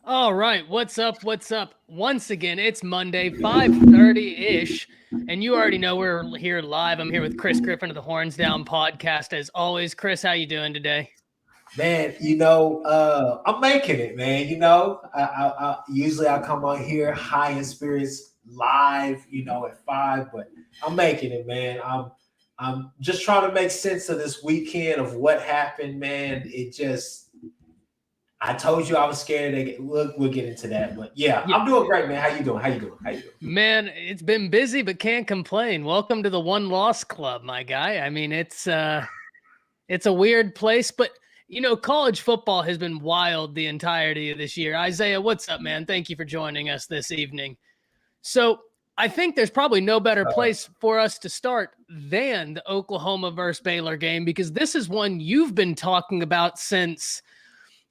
All right, what's up? What's up? Once again, it's Monday, 5:30-ish, and you already know we're here live. I'm here with Chris Griffin of the Horns Down podcast. As always, Chris, how you doing today? Man, I'm making it, man. I usually I come on here high in spirits live, at 5, but I'm making it, man. I'm just trying to make sense of this weekend of what happened, man. I told you I was scared. We'll get into that, but yeah, Yeah, I'm doing great, man. How you doing? How you doing? How you doing? man, it's been busy, but can't complain. Welcome to the One Loss Club, my guy. I mean, it's a weird place, but college football has been wild the entirety of this year. Isaiah, what's up, man? Thank you for joining us this evening. So I think there's probably no better place for us to start than the Oklahoma versus Baylor game, because this is one you've been talking about since,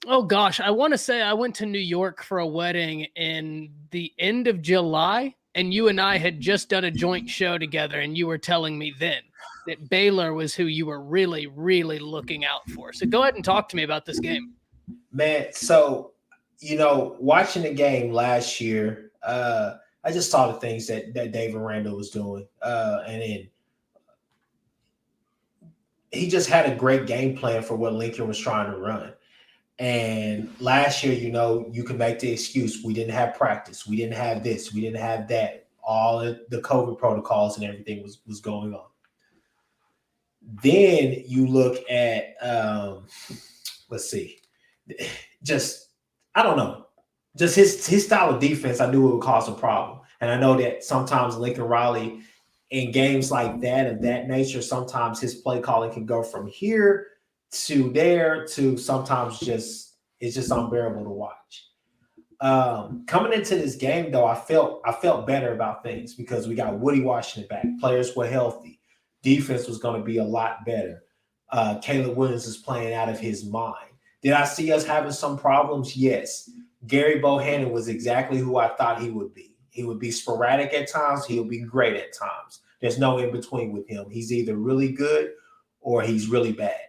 oh gosh, I want to say I went to New York for a wedding in the end of July, and you and I had just done a joint show together, and you were telling me then that Baylor was who you were really, really looking out for. So go ahead and talk to me about this game. Man, so watching the game last year, I just saw the things that David Randall was doing, and then he just had a great game plan for what Lincoln was trying to run. And last year, you can make the excuse we didn't have practice, we didn't have this, we didn't have that. All the COVID protocols and everything was going on. Then you look at let's see, just I don't know, just his style of defense. I knew it would cause a problem, and I know that sometimes Lincoln Riley in games like that of that nature, sometimes his play calling can go from here to there to sometimes just it's just unbearable to watch. Coming into this game though, I felt better about things because we got Woody Washington back. Players were healthy. Defense was going to be a lot better. Caleb Williams is playing out of his mind. Did I see us having some problems? Yes. Gary Bohannon was exactly who I thought he would be. He would be sporadic at times. He'll be great at times. There's no in between with him. He's either really good or he's really bad.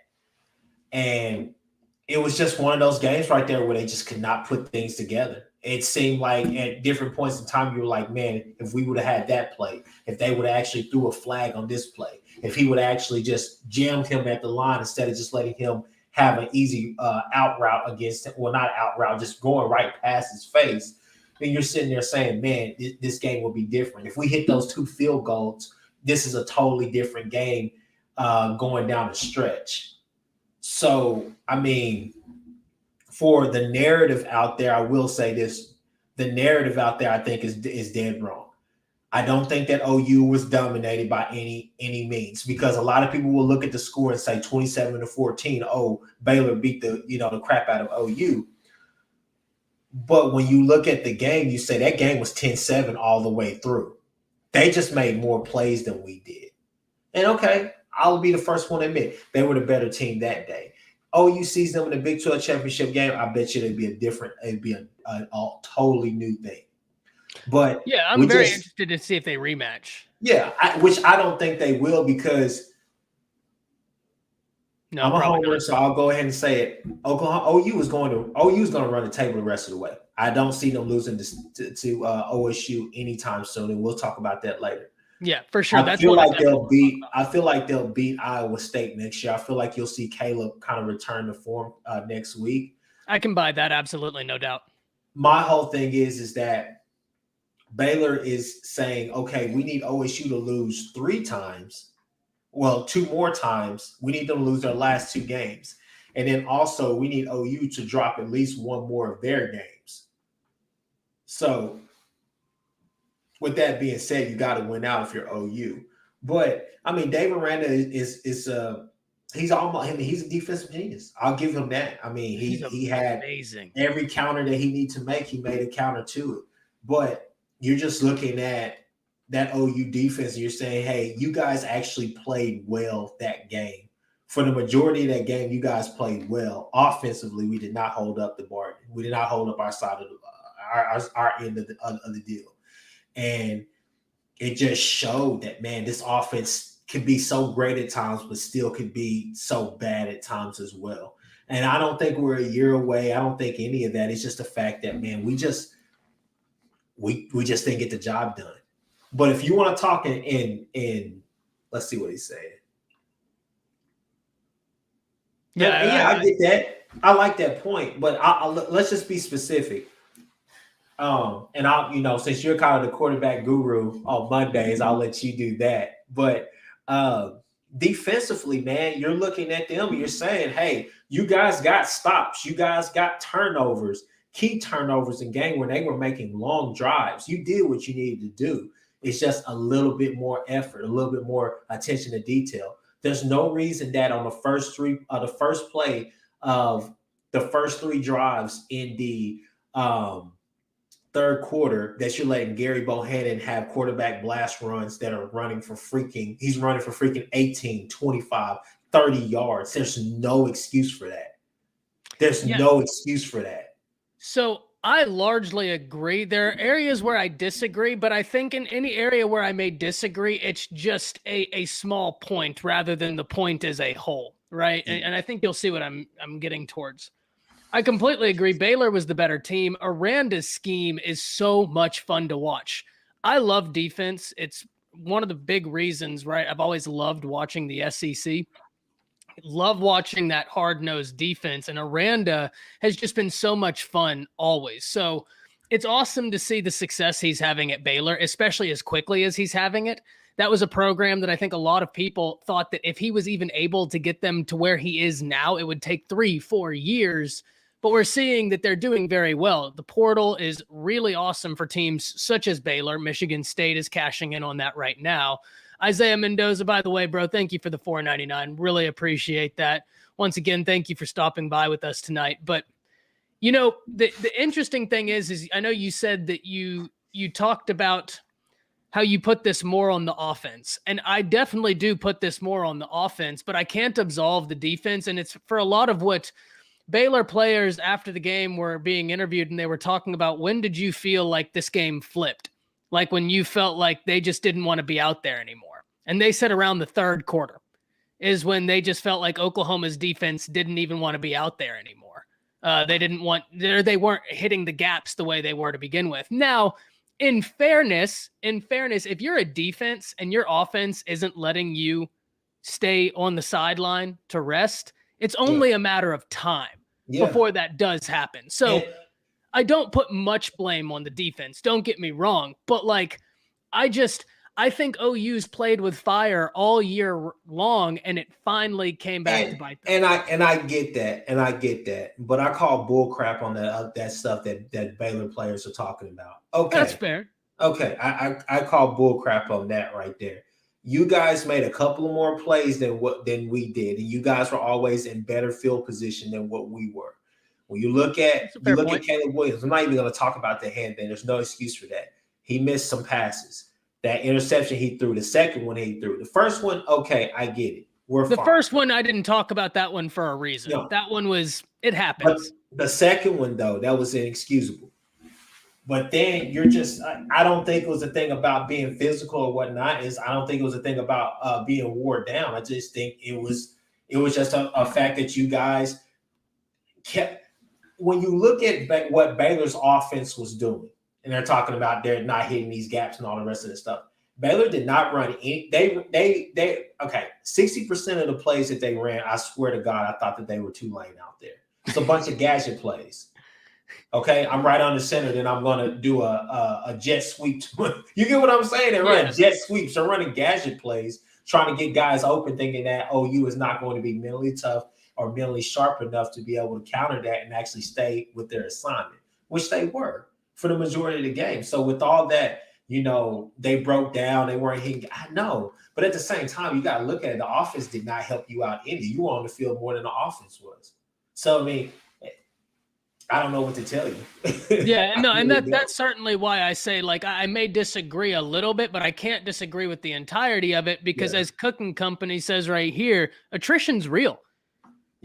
And it was just one of those games right there where they just could not put things together. It seemed like at different points in time, you were like, man, if we would have had that play, if they would have actually threw a flag on this play, if he would have actually just jammed him at the line instead of just letting him have an easy out route against him, well, not out route, just going right past his face, then you're sitting there saying, man, this game will be different. If we hit those 2 field goals, this is a totally different game going down the stretch. So, I mean, for the narrative out there, I will say this: the narrative out there, I think, is dead wrong. I don't think that OU was dominated by any means because a lot of people will look at the score and say 27-14. Oh, Baylor beat the crap out of OU. But when you look at the game, you say that game was 10-7 all the way through. They just made more plays than we did. And okay, I'll be the first one to admit they were the better team that day. OU sees them in the Big 12 championship game. I bet you it'd be a totally new thing. But Yeah, I'm we very just, interested to see if they rematch. yeah, which I don't think they will because No, I'm a probably homer, not. so I'll go ahead and say it. OU is going to run the table the rest of the way. I don't see them losing to OSU anytime soon, and we'll talk about that later. Yeah, for sure. I That's feel one I like definitely they'll want to talk beat. about. I feel like they'll beat Iowa State next year. I feel like you'll see Caleb kind of return to form next week. I can buy that, absolutely, no doubt. My whole thing is that Baylor is saying, okay, we need OSU to lose 3 times. Well, 2 more times. We need them to lose their last 2 games, and then also we need OU to drop at least one more of their games. So with that being said, you got to win out if you're OU. But I mean, David Randa is he's almost. I mean, he's a defensive genius. I'll give him that. I mean, He's he had amazing. every counter that he needed to make. He made a counter to it. But you're just looking at that OU defense, and you're saying, hey, you guys actually played well that game. For the majority of that game, you guys played well. Offensively, we did not hold up the bar. We did not hold up our side of our end of the deal. And it just showed that, man, this offense can be so great at times, but still could be so bad at times as well. And I don't think we're a year away. I don't think any of that. It's just the fact that, man, we just didn't get the job done. But if you want to talk in let's see what he's saying. Yeah, I get that. I like that point, but let's just be specific. And I'll, since you're kind of the quarterback guru on Mondays, I'll let you do that. But defensively, man, you're looking at them and you're saying, hey, you guys got stops, you guys got turnovers, key turnovers in game where they were making long drives. You did what you needed to do. It's just a little bit more effort, a little bit more attention to detail. There's no reason that on the first play of the first 3 drives in the third quarter that you're letting Gary Bohannon have quarterback blast runs that are running for freaking 18, 25, 30 yards. There's no excuse for that. No excuse for that. So I largely agree. There are areas where I disagree, but I think in any area where I may disagree, it's just a small point rather than the point as a whole, right? And I think you'll see what I'm getting towards. I completely agree. Baylor was the better team. Aranda's scheme is so much fun to watch. I love defense. It's one of the big reasons, right? I've always loved watching the SEC. Love watching that hard-nosed defense, and Aranda has just been so much fun always. So it's awesome to see the success he's having at Baylor, especially as quickly as he's having it. That was a program that I think a lot of people thought that if he was even able to get them to where he is now, it would take 3-4 years. But we're seeing that they're doing very well. The portal is really awesome for teams such as Baylor. Michigan State is cashing in on that right now. Isaiah Mendoza, by the way, bro, thank you for the $4.99. Really appreciate that. Once again, thank you for stopping by with us tonight. But, the interesting thing is I know you said that you talked about how you put this more on the offense. And I definitely do put this more on the offense, but I can't absolve the defense. And it's for a lot of what Baylor players after the game were being interviewed, and they were talking about, when did you feel like this game flipped? Like when you felt like they just didn't want to be out there anymore. And they said around the third quarter is when they just felt like Oklahoma's defense didn't even want to be out there anymore. They weren't hitting the gaps the way they were to begin with. Now, in fairness, if you're a defense and your offense isn't letting you stay on the sideline to rest, it's only a matter of time before that does happen. So I don't put much blame on the defense. Don't get me wrong. But I think OU's played with fire all year long, and it finally came back to bite them. And I get that. But I call bull crap on that stuff that Baylor players are talking about. Okay. That's fair. Okay. I call bull crap on that right there. You guys made a couple of more plays than we did, and you guys were always in better field position than what we were. When you look at Caleb Williams, I'm not even going to talk about the hand thing. There's no excuse for that. He missed some passes. That interception he threw, the second one he threw, the first one, okay, I get it. The first one, I didn't talk about that one for a reason. No. That one it happens. But the second one, though, that was inexcusable. But then I don't think it was a thing about being physical or whatnot. I don't think it was a thing about being wore down. I just think it was just a fact that you guys kept. When you look at what Baylor's offense was doing, and they're talking about they're not hitting these gaps and all the rest of the stuff, Baylor did not run any. They 60% of the plays that they ran, I swear to God, I thought that they were Tulane out there. It's a bunch of gadget plays. Okay, I'm right on the center, then I'm going to do a jet sweep. You get what I'm saying? They're running jet sweeps. They're running gadget plays, trying to get guys open, thinking that OU is not going to be mentally tough or mentally sharp enough to be able to counter that and actually stay with their assignment, which they were for the majority of the game. So with all that, they broke down, they weren't hitting. I know, but at the same time, you got to look at it. The offense did not help you out any. You were on the field more than the offense was. So, I mean, I don't know what to tell you. Yeah, no, and that's certainly why I say, I may disagree a little bit, but I can't disagree with the entirety of it because as Cooking Company says right here, attrition's real,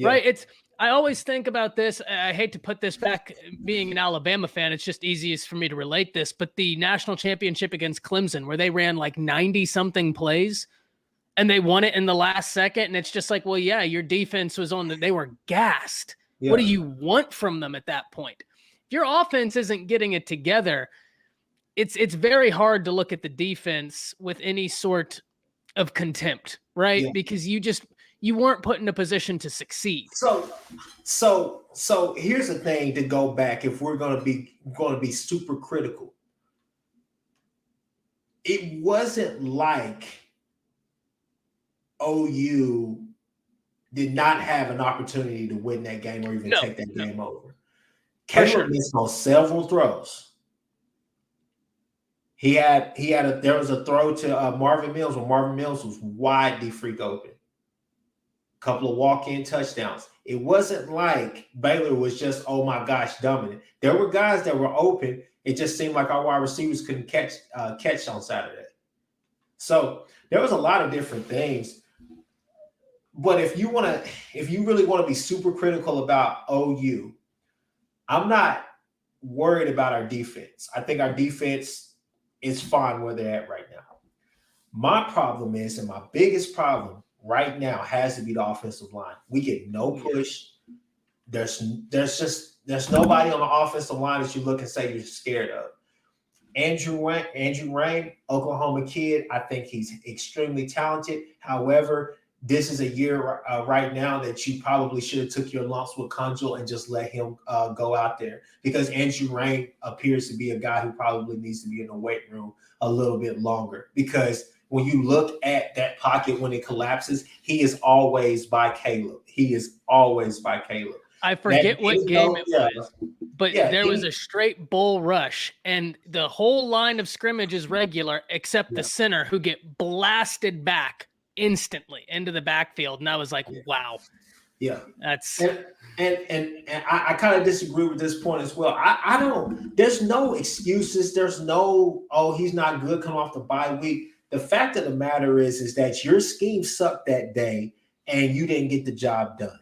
right? I always think about this. I hate to put this back, being an Alabama fan, it's just easiest for me to relate this, but the national championship against Clemson, where they ran 90-something plays and they won it in the last second, and it's just your defense was they were gassed. What do you want from them at that point? If your offense isn't getting it together, it's very hard to look at the defense with any sort of contempt, right? Yeah. Because you weren't put in a position to succeed. So here's the thing to go back if we're going to be super critical. It wasn't like OU did not have an opportunity to win that game or even take that game over. Caleb missed on several throws. There was a throw to Marvin Mills when Marvin Mills was widely freak open. A couple of walk-in touchdowns. It wasn't like Baylor was just, oh my gosh, dominant. There were guys that were open. It just seemed like our wide receivers couldn't catch on Saturday. So there was a lot of different things. But if you really want to be super critical about OU, I'm not worried about our defense. I think our defense is fine where they're at right now. My problem is, and my biggest problem right now has to be the offensive line. We get no push. There's nobody on the offensive line that you look and say you're scared of. Andrew Rain, Oklahoma kid, I think he's extremely talented. However, this is a year right now that you probably should have took your lumps with Kunjal and just let him go out there, because Andrew Rain appears to be a guy who probably needs to be in the weight room a little bit longer, because when you look at that pocket when it collapses, he is always by Caleb. I forget what game it was, but there was a straight bull rush, and the whole line of scrimmage is regular except the center, who get blasted back instantly into the backfield. And I was like, wow. Yeah. That's and I kind of disagree with this point as well. I don't, there's no excuses. There's no, oh, he's not good coming off the bye week. The fact of the matter is that your scheme sucked that day and you didn't get the job done.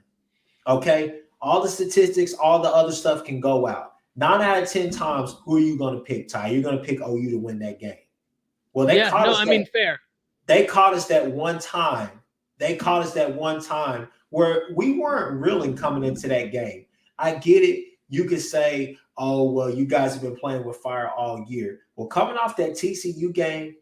Okay? All the statistics, all the other stuff can go out. 9 out of 10 times, who are you going to pick, Ty? You're going to pick OU to win that game. Well, fair. They caught us that one time. Where we weren't reeling coming into that game. I get it. You could say, oh, well, you guys have been playing with fire all year. Well, coming off that TCU game,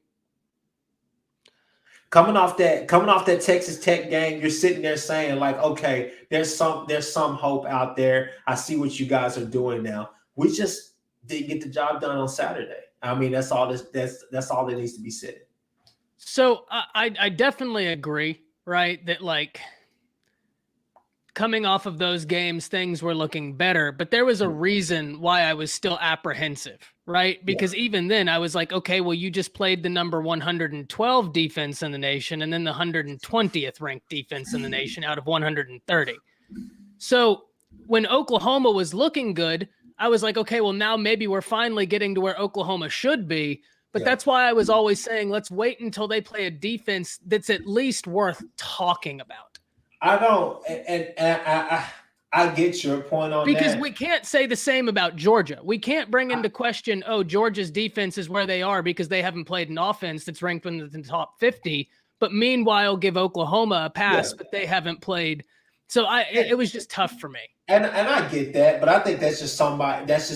coming off that Texas Tech game, you're sitting there saying, like, okay, there's some hope out there. I see what you guys are doing now. We just didn't get the job done on Saturday. I mean, that's all that needs to be said. So I definitely agree, right? That, like, coming off of those games, things were looking better, but there was a reason why I was still apprehensive, right? Because even then I was like, okay, well, you just played the number 112 defense in the nation and then the 120th ranked defense in the nation out of 130. So when Oklahoma was looking good, I was like, okay, well, now maybe we're finally getting to where Oklahoma should be. But that's why I was always saying, let's wait until they play a defense that's at least worth talking about. I don't, and I get your point on because that. We can't say the same about Georgia. We can't bring into question, oh, Georgia's defense is where they are because they haven't played an offense that's ranked in the top 50. But meanwhile, give Oklahoma a pass, but they haven't played. So it was just tough for me. And I get that, but I think that's just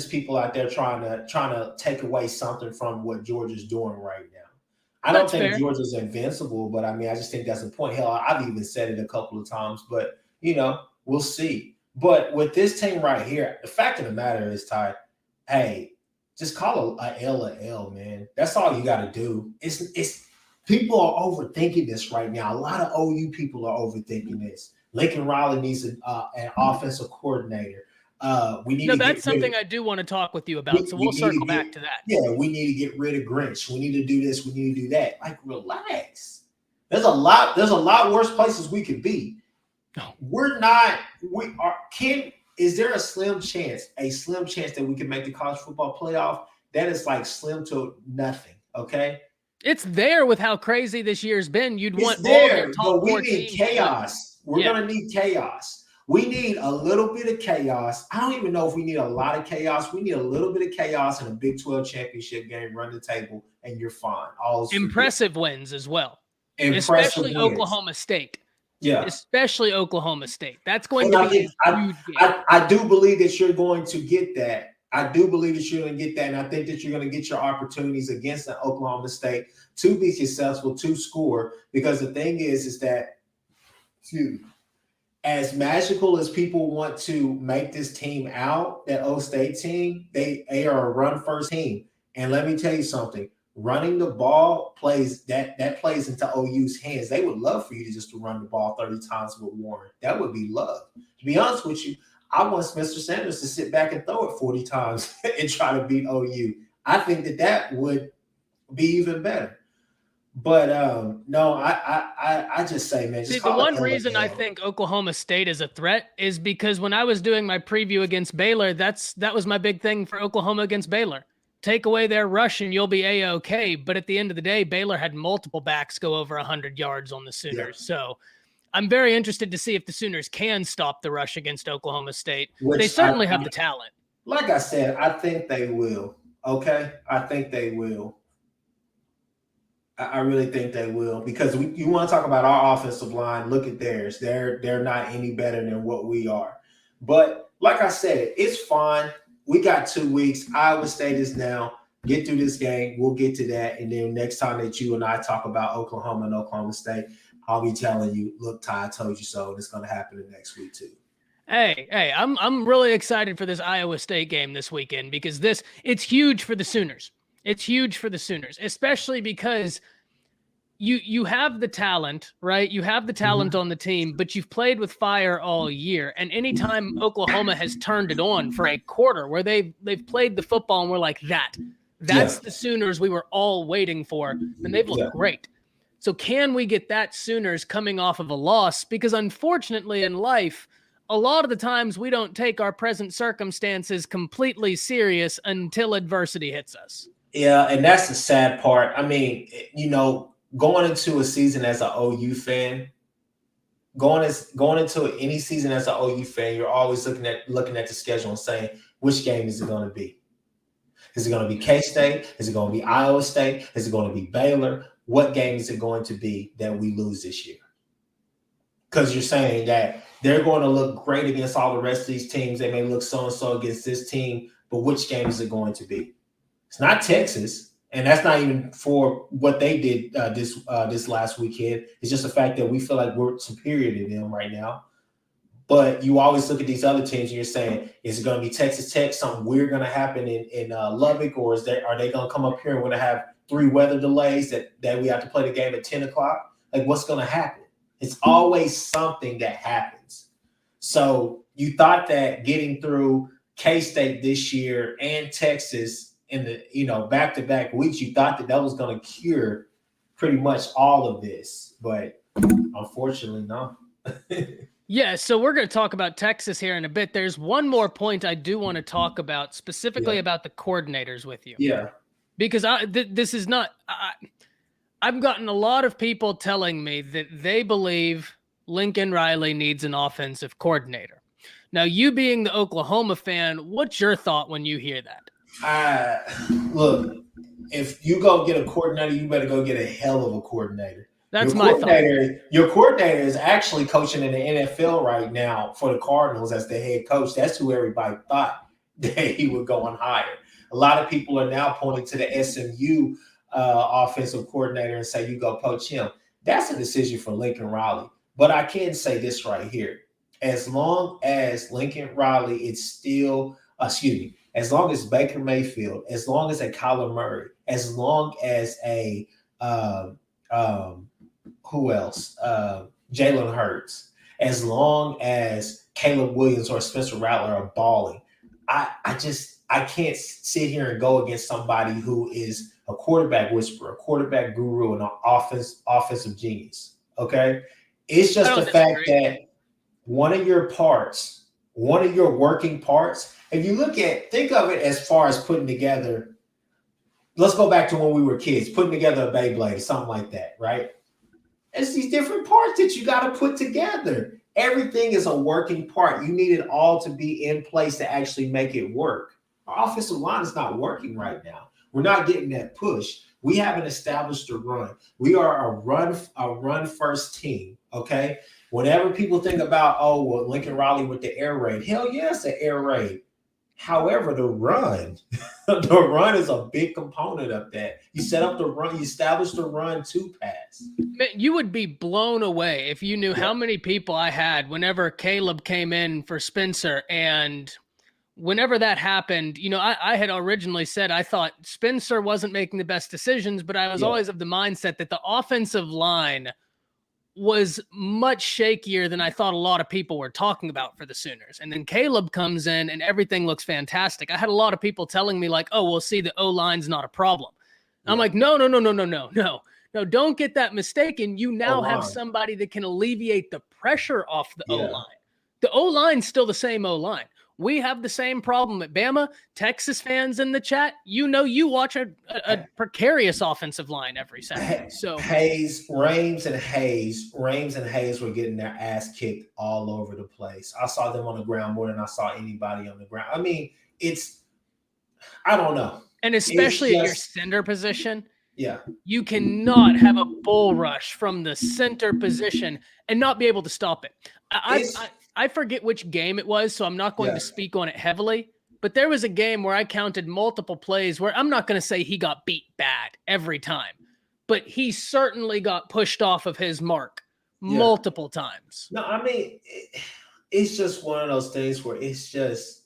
people out there trying to take away something from what Georgia's doing right now. I don't think Georgia's invincible, but I mean, I just think that's the point. Hell, I've even said it a couple of times, but we'll see. But with this team right here, the fact of the matter is, Ty, hey, just call a L a L, man. That's all you got to do. It's people are overthinking this right now. A lot of OU people are overthinking this. Lincoln Riley needs an offensive coordinator. That's something I do want to talk with you about. So we'll circle back to that. Yeah, we need to get rid of Grinch. We need to do this. We need to do that. Like, relax. There's a lot worse places we could be. No. Is there a slim chance that we can make the college football playoff? That is like slim to nothing. Okay. It's there with how crazy this year's been. You'd want there, all your top but we need chaos. We're going to need chaos. We need a little bit of chaos. I don't even know if we need a lot of chaos. We need a little bit of chaos in a Big 12 championship game, run the table, and you're fine. Impressive wins as well. Especially Oklahoma State. Yeah. especially Oklahoma State. That's going And to I be think a huge game. I do believe that you're going to get that. I do believe that you're going to get that, and I think that you're going to get your opportunities against the Oklahoma State to be successful, to score. Because the thing is that, excuse me, as magical as people want to make this team out, that O State team, they are a run first team. And let me tell you something. Running the ball plays plays into OU's hands. They would love for you to just to run the ball 30 times with Warren. That would be love. To be honest with you, I want Mr. Sanders to sit back and throw it 40 times and try to beat OU. I think that would be even better. But no, I just say, man, just See, the call it one L A reason I L. think Oklahoma State is a threat is because when I was doing my preview against Baylor, that was my big thing for Oklahoma against Baylor. Take away their rush and you'll be A-OK. But at the end of the day, Baylor had multiple backs go over 100 yards on the Sooners. Yeah. So I'm very interested to see if the Sooners can stop the rush against Oklahoma State. They certainly have the talent. Like I said, I think they will. Okay? I think they will. I really think they will, because you want to talk about our offensive line. Look at theirs. They're not any better than what we are. But like I said, it's fine. We got 2 weeks. Iowa State is now. Get through this game. We'll get to that. And then next time that you and I talk about Oklahoma and Oklahoma State, I'll be telling you, look, Ty, I told you so. And it's going to happen the next week too. Hey, I'm really excited for this Iowa State game this weekend, because it's huge for the Sooners. It's huge for the Sooners, especially because you have the talent, right? You have the talent on the team, but you've played with fire all year. And anytime Oklahoma has turned it on for a quarter where they've played the football and we're like, that's the Sooners we were all waiting for, and they've looked great. So can we get that Sooners coming off of a loss? Because unfortunately in life, a lot of the times we don't take our present circumstances completely serious until adversity hits us. Yeah, and that's the sad part. I mean, going into a season as an OU fan, going into any season as an OU fan, you're always looking at the schedule and saying, which game is it going to be? Is it going to be K-State? Is it going to be Iowa State? Is it going to be Baylor? What game is it going to be that we lose this year? Because you're saying that they're going to look great against all the rest of these teams. They may look so-and-so against this team, but which game is it going to be? It's not Texas, and that's not even for what they did this last weekend. It's just the fact that we feel like we're superior to them right now. But you always look at these other teams and you're saying, is it going to be Texas Tech? Something weird going to happen in Lubbock, or are they going to come up here and we're going to have 3 weather delays that we have to play the game at 10 o'clock? Like, what's going to happen? It's always something that happens. So you thought that getting through K-State this year and Texas in the back-to-back weeks, you thought that was going to cure pretty much all of this, but unfortunately, no. Yeah, so we're going to talk about Texas here in a bit. There's one more point I do want to talk about, specifically about the coordinators with you. Yeah. Because this is not I've gotten a lot of people telling me that they believe Lincoln Riley needs an offensive coordinator. Now, you being the Oklahoma fan, what's your thought when you hear that? Look, if you go get a coordinator, you better go get a hell of a coordinator. That's my thought. Your coordinator is actually coaching in the NFL right now for the Cardinals as the head coach. That's who everybody thought that he would go and hire. A lot of people are now pointing to the SMU offensive coordinator and say, you go poach him. That's a decision for Lincoln Riley. But I can say this right here. As long as Lincoln Riley is still, as long as Baker Mayfield, as long as a Kyler Murray, as long as a who else? Jalen Hurts, as long as Caleb Williams or Spencer Rattler are balling, I can't sit here and go against somebody who is a quarterback whisperer, a quarterback guru, and an offensive genius. Okay, it's just the fact that one of your working parts, if you think of it as far as putting together, let's go back to when we were kids, putting together a Beyblade, something like that, right? It's these different parts that you got to put together. Everything is a working part. You need it all to be in place to actually make it work. Our offensive line is not working right now. We're not getting that push. We haven't established a run. We are a run first team. Okay. Whenever people think about, oh, well, Lincoln Riley with the air raid, hell yes, the air raid. However, the run, the run is a big component of that. You set up the run, you establish the run to pass. Man, you would be blown away if you knew how many people I had whenever Caleb came in for Spencer. And whenever that happened, I had originally said I thought Spencer wasn't making the best decisions, but I was always of the mindset that the offensive line was much shakier than I thought a lot of people were talking about for the Sooners. And then Caleb comes in and everything looks fantastic. I had a lot of people telling me like, oh, well, see, the O-line's not a problem. I'm like, no, don't get that mistaken. You now have somebody that can alleviate the pressure off the O-line. The O-line's still the same O-line. We have the same problem at Bama. Texas fans in the chat, you watch a precarious offensive line every Saturday. So Rames and Hayes were getting their ass kicked all over the place. I saw them on the ground more than I saw anybody on the ground. I mean, I don't know. And especially at your center position. Yeah. You cannot have a bull rush from the center position and not be able to stop it. I forget which game it was, so I'm not going to speak on it heavily. But there was a game where I counted multiple plays where I'm not going to say he got beat bad every time, but he certainly got pushed off of his mark multiple times. No, I mean, it's just one of those things where it's just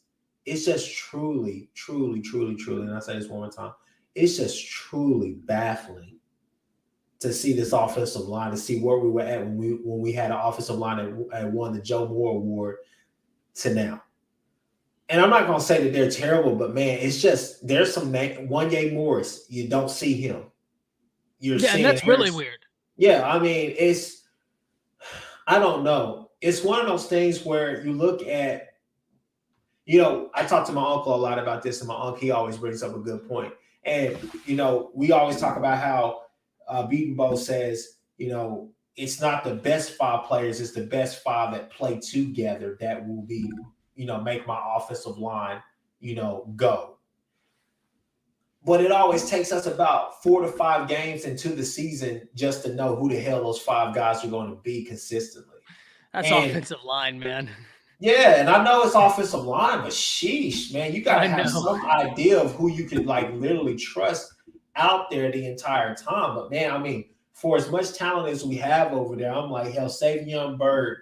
truly, and I say this one more time, it's just truly baffling to see this offensive line, to see where we were at when we had an offensive line that won the Joe Moore Award to now. And I'm not going to say that they're terrible, but man, it's just there's some Wanye Morris. You don't see him. And that's really weird. Yeah, I mean, I don't know. It's one of those things where you look at, I talk to my uncle a lot about this, and my uncle, he always brings up a good point. And, we always talk about how Beatonbow says, it's not the best 5 players, it's the best 5 that play together that will be, make my offensive line, go. But it always takes us about 4 to 5 games into the season just to know who the hell those 5 guys are going to be consistently. That's offensive line, man. Yeah, and I know it's offensive line, but sheesh, man, you got to have some idea of who you could literally trust out there the entire time. But man, I mean, for as much talent as we have over there, I'm like, hell, Savion Byrd,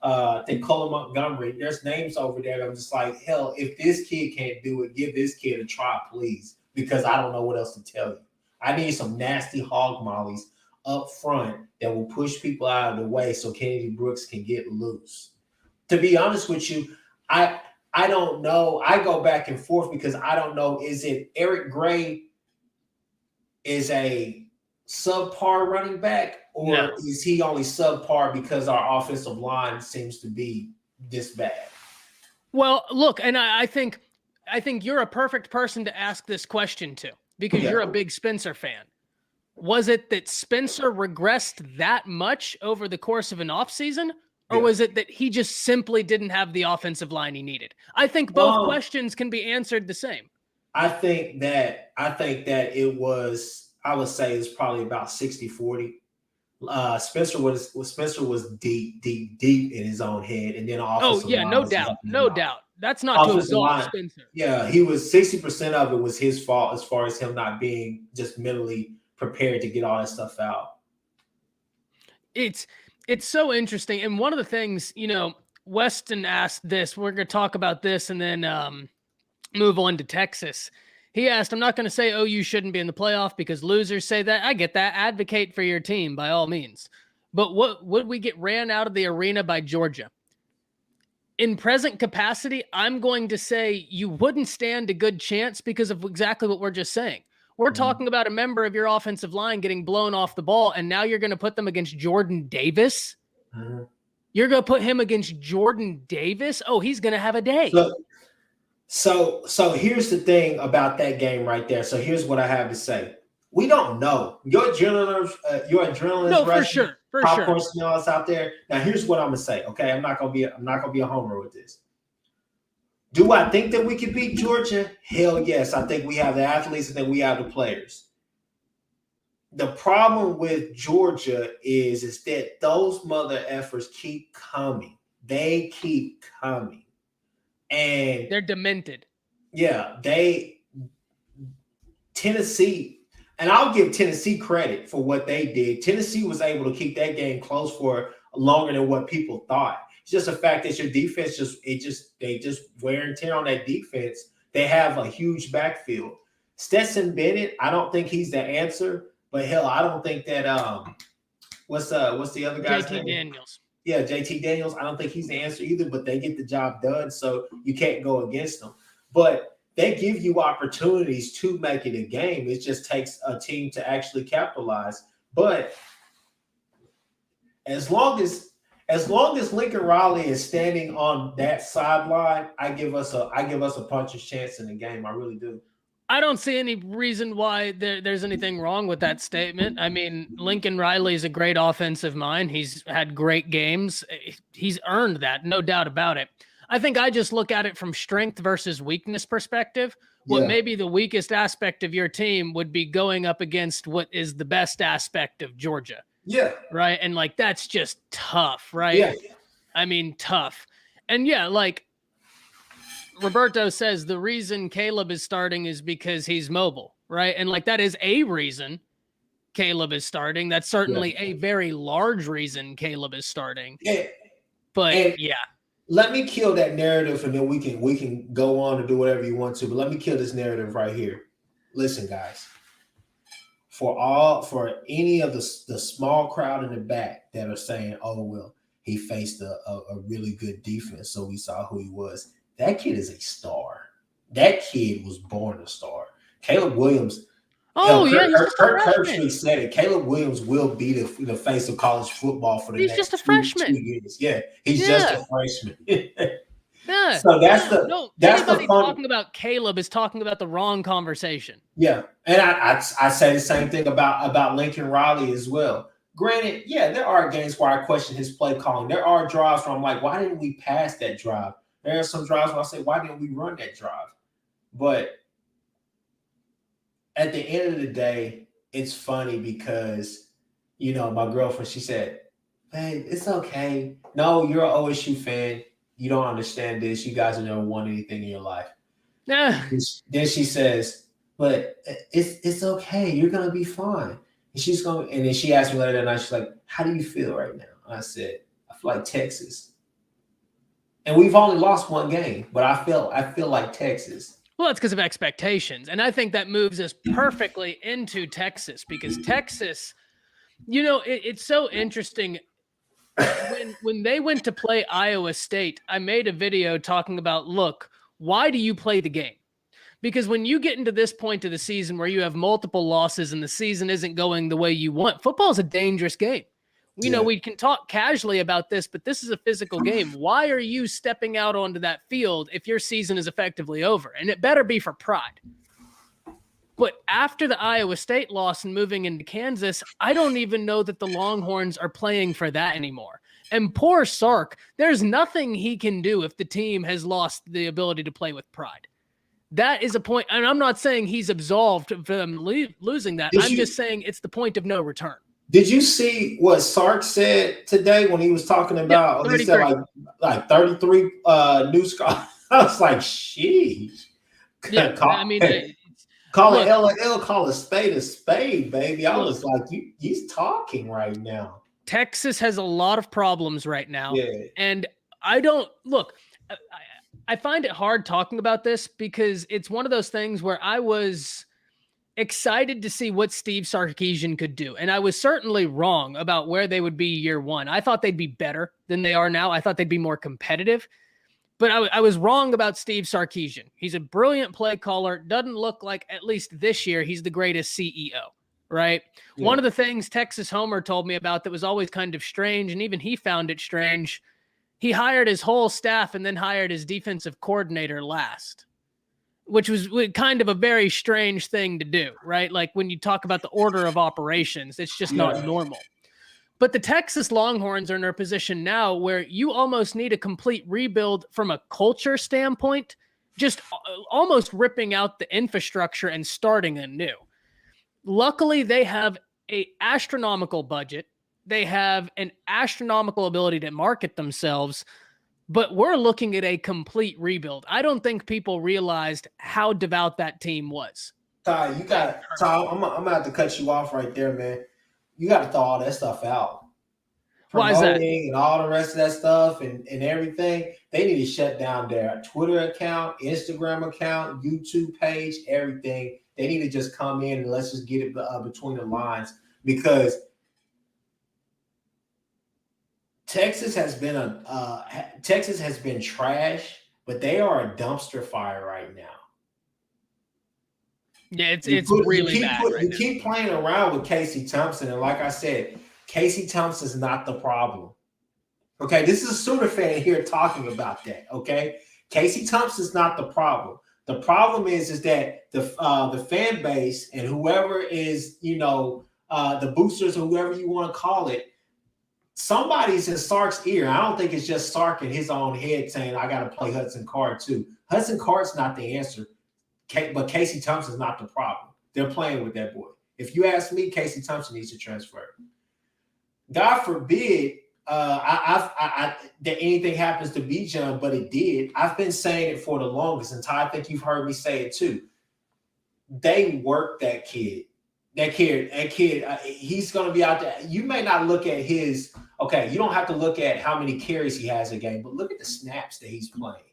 I think Colin Montgomery, there's names over there. I'm just like, hell, if this kid can't do it, give this kid a try, please, because I don't know what else to tell you. I need some nasty hog mollies up front that will push people out of the way so Kennedy Brooks can get loose. To be honest with you, I don't know. I go back and forth because I don't know. Is it Eric Gray is a subpar running back, or is he only subpar because our offensive line seems to be this bad? Well, look, and I think you're a perfect person to ask this question to because you're a big Spencer fan. Was it that Spencer regressed that much over the course of an offseason? Or was it that he just simply didn't have the offensive line he needed? I think both questions can be answered the same. I think that it was, I would say it's probably about 60-40. Spencer was deep in his own head, and then no doubt. That's not to absolve Spencer. Yeah, he was 60% of it was his fault as far as him not being just mentally prepared to get all that stuff out. It's so interesting. And one of the things, Weston asked this, we're going to talk about this and then move on to Texas. He asked, I'm not going to say, you shouldn't be in the playoff because losers say that. I get that. Advocate for your team by all means. But what would we get ran out of the arena by Georgia? In present capacity, I'm going to say you wouldn't stand a good chance because of exactly what we're just saying. We're talking about a member of your offensive line getting blown off the ball, and now you're going to put them against Jordan Davis? You're going to put him against Jordan Davis? Oh, he's going to have a day. So here's the thing about that game right there. So here's what I have to say. We don't know. Your adrenaline no, for sure. Popcorn smells out there. Now here's what I'm gonna say. Okay, I'm not gonna be a homer with this. Do I think that we can beat Georgia? Hell yes. I think we have the athletes and then we have the players. the problem with Georgia is that those mother effers keep coming. They keep coming. And they're demented. Yeah, Tennessee, and I'll give Tennessee credit for what they did. Tennessee was able to keep that game close for longer than what people thought. It's just the fact that your defense they just wear and tear on that defense. They have a huge backfield. Stetson Bennett, I don't think he's the answer, but hell, I don't think that what's the other guy's name? JT Daniels. Yeah, JT Daniels. I don't think he's the answer either, but they get the job done, so you can't go against them. But they give you opportunities to make it a game. It just takes a team to actually capitalize. But as long as Lincoln Riley is standing on that sideline, I give us a puncher's chance in the game. I really do. I don't see any reason why there's anything wrong with that statement. I mean, Lincoln Riley is a great offensive mind. He's had great games. He's earned that, no doubt about it. I think I just look at it from strength versus weakness perspective. What maybe the weakest aspect of your team would be going up against what is the best aspect of Georgia. Yeah. Right. And like, that's just tough, right? Yeah. I mean, tough. And yeah, like Roberto says, the reason Caleb is starting is because he's mobile, right? And like, that is a reason Caleb is starting. That's certainly a very large reason Caleb is starting. But yeah. Let me kill that narrative, and then we can go on and do whatever you want to. But let me kill this narrative right here. Listen, guys. For any of the small crowd in the back that are saying, "Oh well, he faced a really good defense, so we saw who he was." That kid is a star. That kid was born a star. Caleb Williams. Oh, Kirk said it. Caleb Williams will be the face of college football for the next just a freshman. 2 years. Yeah, he's just a freshman. Yeah. So that's anybody talking about Caleb is talking about the wrong conversation. Yeah, and I say the same thing about Lincoln Riley as well. Granted, yeah, there are games where I question his play calling. There are drives where I'm like, why didn't we pass that drive? There are some drives where I say, why didn't we run that drive? But at the end of the day, it's funny because, my girlfriend, she said, "Babe, it's okay. No, you're an OSU fan. You don't understand this. You guys have never won anything in your life." Yeah. Then she says, "But it's okay. You're gonna be fine." And then she asked me later that night, she's like, "How do you feel right now?" I said, "I feel like Texas." And we've only lost one game, but I feel like Texas. Well, that's because of expectations. And I think that moves us perfectly into Texas because Texas, it's so interesting. When they went to play Iowa State, I made a video talking about, look, why do you play the game? Because when you get into this point of the season where you have multiple losses and the season isn't going the way you want, football is a dangerous game. We can talk casually about this, but this is a physical game. Why are you stepping out onto that field if your season is effectively over? And it better be for pride. But after the Iowa State loss and moving into Kansas, I don't even know that the Longhorns are playing for that anymore. And poor Sark, there's nothing he can do if the team has lost the ability to play with pride. That is a point. And I'm not saying he's absolved from them losing that. I'm just saying it's the point of no return. Did you see what Sark said today when he was talking about? He said like 33 new scholars. I was like, "Sheesh." Yeah, call it LL, call a spade, baby. I was like, he's talking right now. Texas has a lot of problems right now, and I find it hard talking about this because it's one of those things where I was excited to see what Steve Sarkisian could do. And I was certainly wrong about where they would be year one. I thought they'd be better than they are now. I thought they'd be more competitive, but I was wrong about Steve Sarkisian. He's a brilliant play caller. Doesn't look like, at least this year, he's the greatest CEO, right? Yeah. One of the things Texas Homer told me about that was always kind of strange, and even he found it strange, he hired his whole staff and then hired his defensive coordinator last, which was kind of a very strange thing to do, right? Like when you talk about the order of operations, it's just not normal. But the Texas Longhorns are in a position now where you almost need a complete rebuild from a culture standpoint, just almost ripping out the infrastructure and starting anew. Luckily, they have a astronomical budget. They have an astronomical ability to market themselves, but we're looking at a complete rebuild. I don't think people realized how devout that team was. Ty, I'm gonna have to cut you off right there, man. You got to throw all that stuff out. Why is that? Promoting and all the rest of that stuff and everything. They need to shut down their Twitter account, Instagram account, YouTube page, everything. They need to just come in and let's just get it between the lines, because Texas has been trash, but they are a dumpster fire right now. Yeah, it's really bad. You keep playing around with Casey Thompson, and like I said, Casey Thompson is not the problem. Okay, this is a Sooner fan here talking about that. Okay, Casey Thompson is not the problem. The problem is that the fan base and whoever is, the boosters or whoever you want to call it, somebody's in Sark's ear. I don't think it's just Sark in his own head saying, I got to play Hudson Card too. Hudson Card's not the answer, but Casey Thompson's not the problem. They're playing with that boy. If you ask me, Casey Thompson needs to transfer. God forbid that anything happens to Bijan, but it did. I've been saying it for the longest, and Ty, I think you've heard me say it too. They work that kid. That kid, he's going to be out there. You may not look at his, you don't have to look at how many carries he has a game, but look at the snaps that he's playing.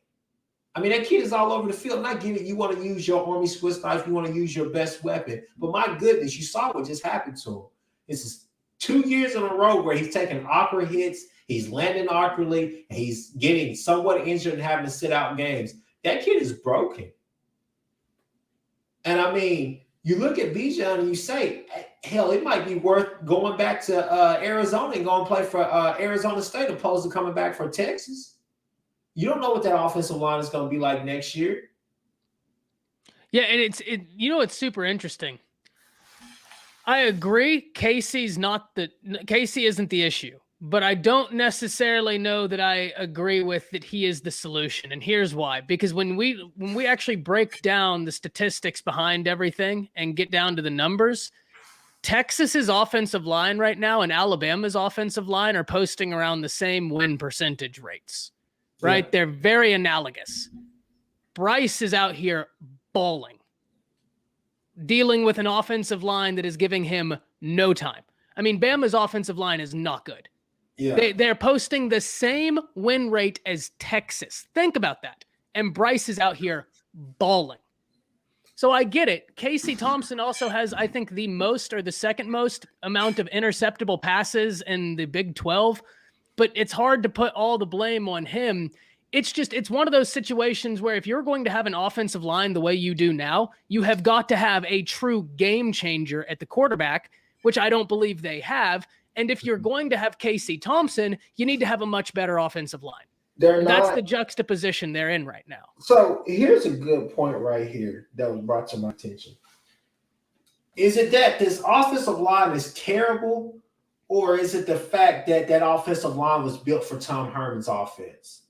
I mean, that kid is all over the field. And I get it. You want to use your Army Swiss knife. You want to use your best weapon. But my goodness, you saw what just happened to him. This is 2 years in a row where he's taking awkward hits. He's landing awkwardly. And he's getting somewhat injured and having to sit out games. That kid is broken. And I mean, you look at Bijan and you say, hell, it might be worth going back to Arizona and going to play for Arizona State opposed to coming back for Texas. You don't know what that offensive line is going to be like next year. Yeah, and it's super interesting. I agree. Casey isn't the issue, but I don't necessarily know that I agree with that he is the solution. And here's why: because when we actually break down the statistics behind everything and get down to the numbers, Texas's offensive line right now and Alabama's offensive line are posting around the same win percentage rates. Right? Yeah. They're very analogous. Bryce is out here balling, dealing with an offensive line that is giving him no time. I mean, Bama's offensive line is not good. Yeah. They're posting the same win rate as Texas. Think about that. And Bryce is out here balling. So I get it. Casey Thompson also has, I think, the most or the second most amount of interceptable passes in the Big 12. But it's hard to put all the blame on him. It's one of those situations where if you're going to have an offensive line the way you do now, you have got to have a true game changer at the quarterback, which I don't believe they have. And if you're going to have Casey Thompson, you need to have a much better offensive line. That's the juxtaposition they're in right now. So here's a good point right here that was brought to my attention. Is it that this offensive line is terrible? Or is it the fact that that offensive line was built for Tom Herman's offense?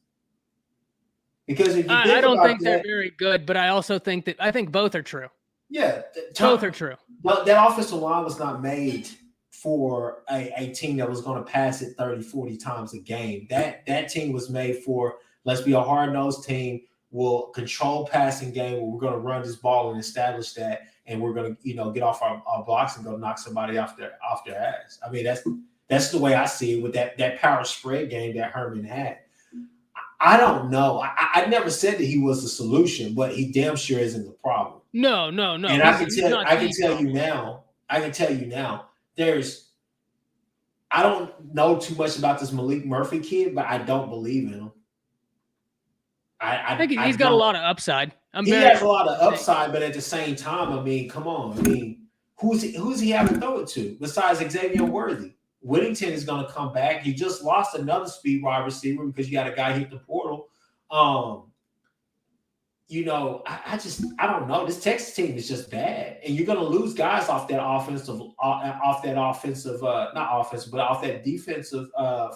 Because if you I don't think they're very good, but I also think both are true. Yeah. Both are true. That offensive line was not made for a team that was going to pass it 30, 40 times a game. That team was made for, let's be a hard-nosed team. We'll control passing game. We're going to run this ball and establish that. And we're going to, get off our blocks and go knock somebody off their ass. I mean, that's the way I see it with that power spread game that Herman had. I don't know. I never said that he was the solution, but he damn sure isn't the problem. No. And I can tell you now. I don't know too much about this Malik Murphy kid, but I don't believe in him. I think he's got a lot of upside. He has a lot of upside, but at the same time, I mean, come on. I mean, who's he having to throw it to besides Xavier Worthy? Whittington is going to come back. He just lost another speed wide receiver because you got a guy hit the portal. I don't know. This Texas team is just bad, and you're going to lose guys off that defensive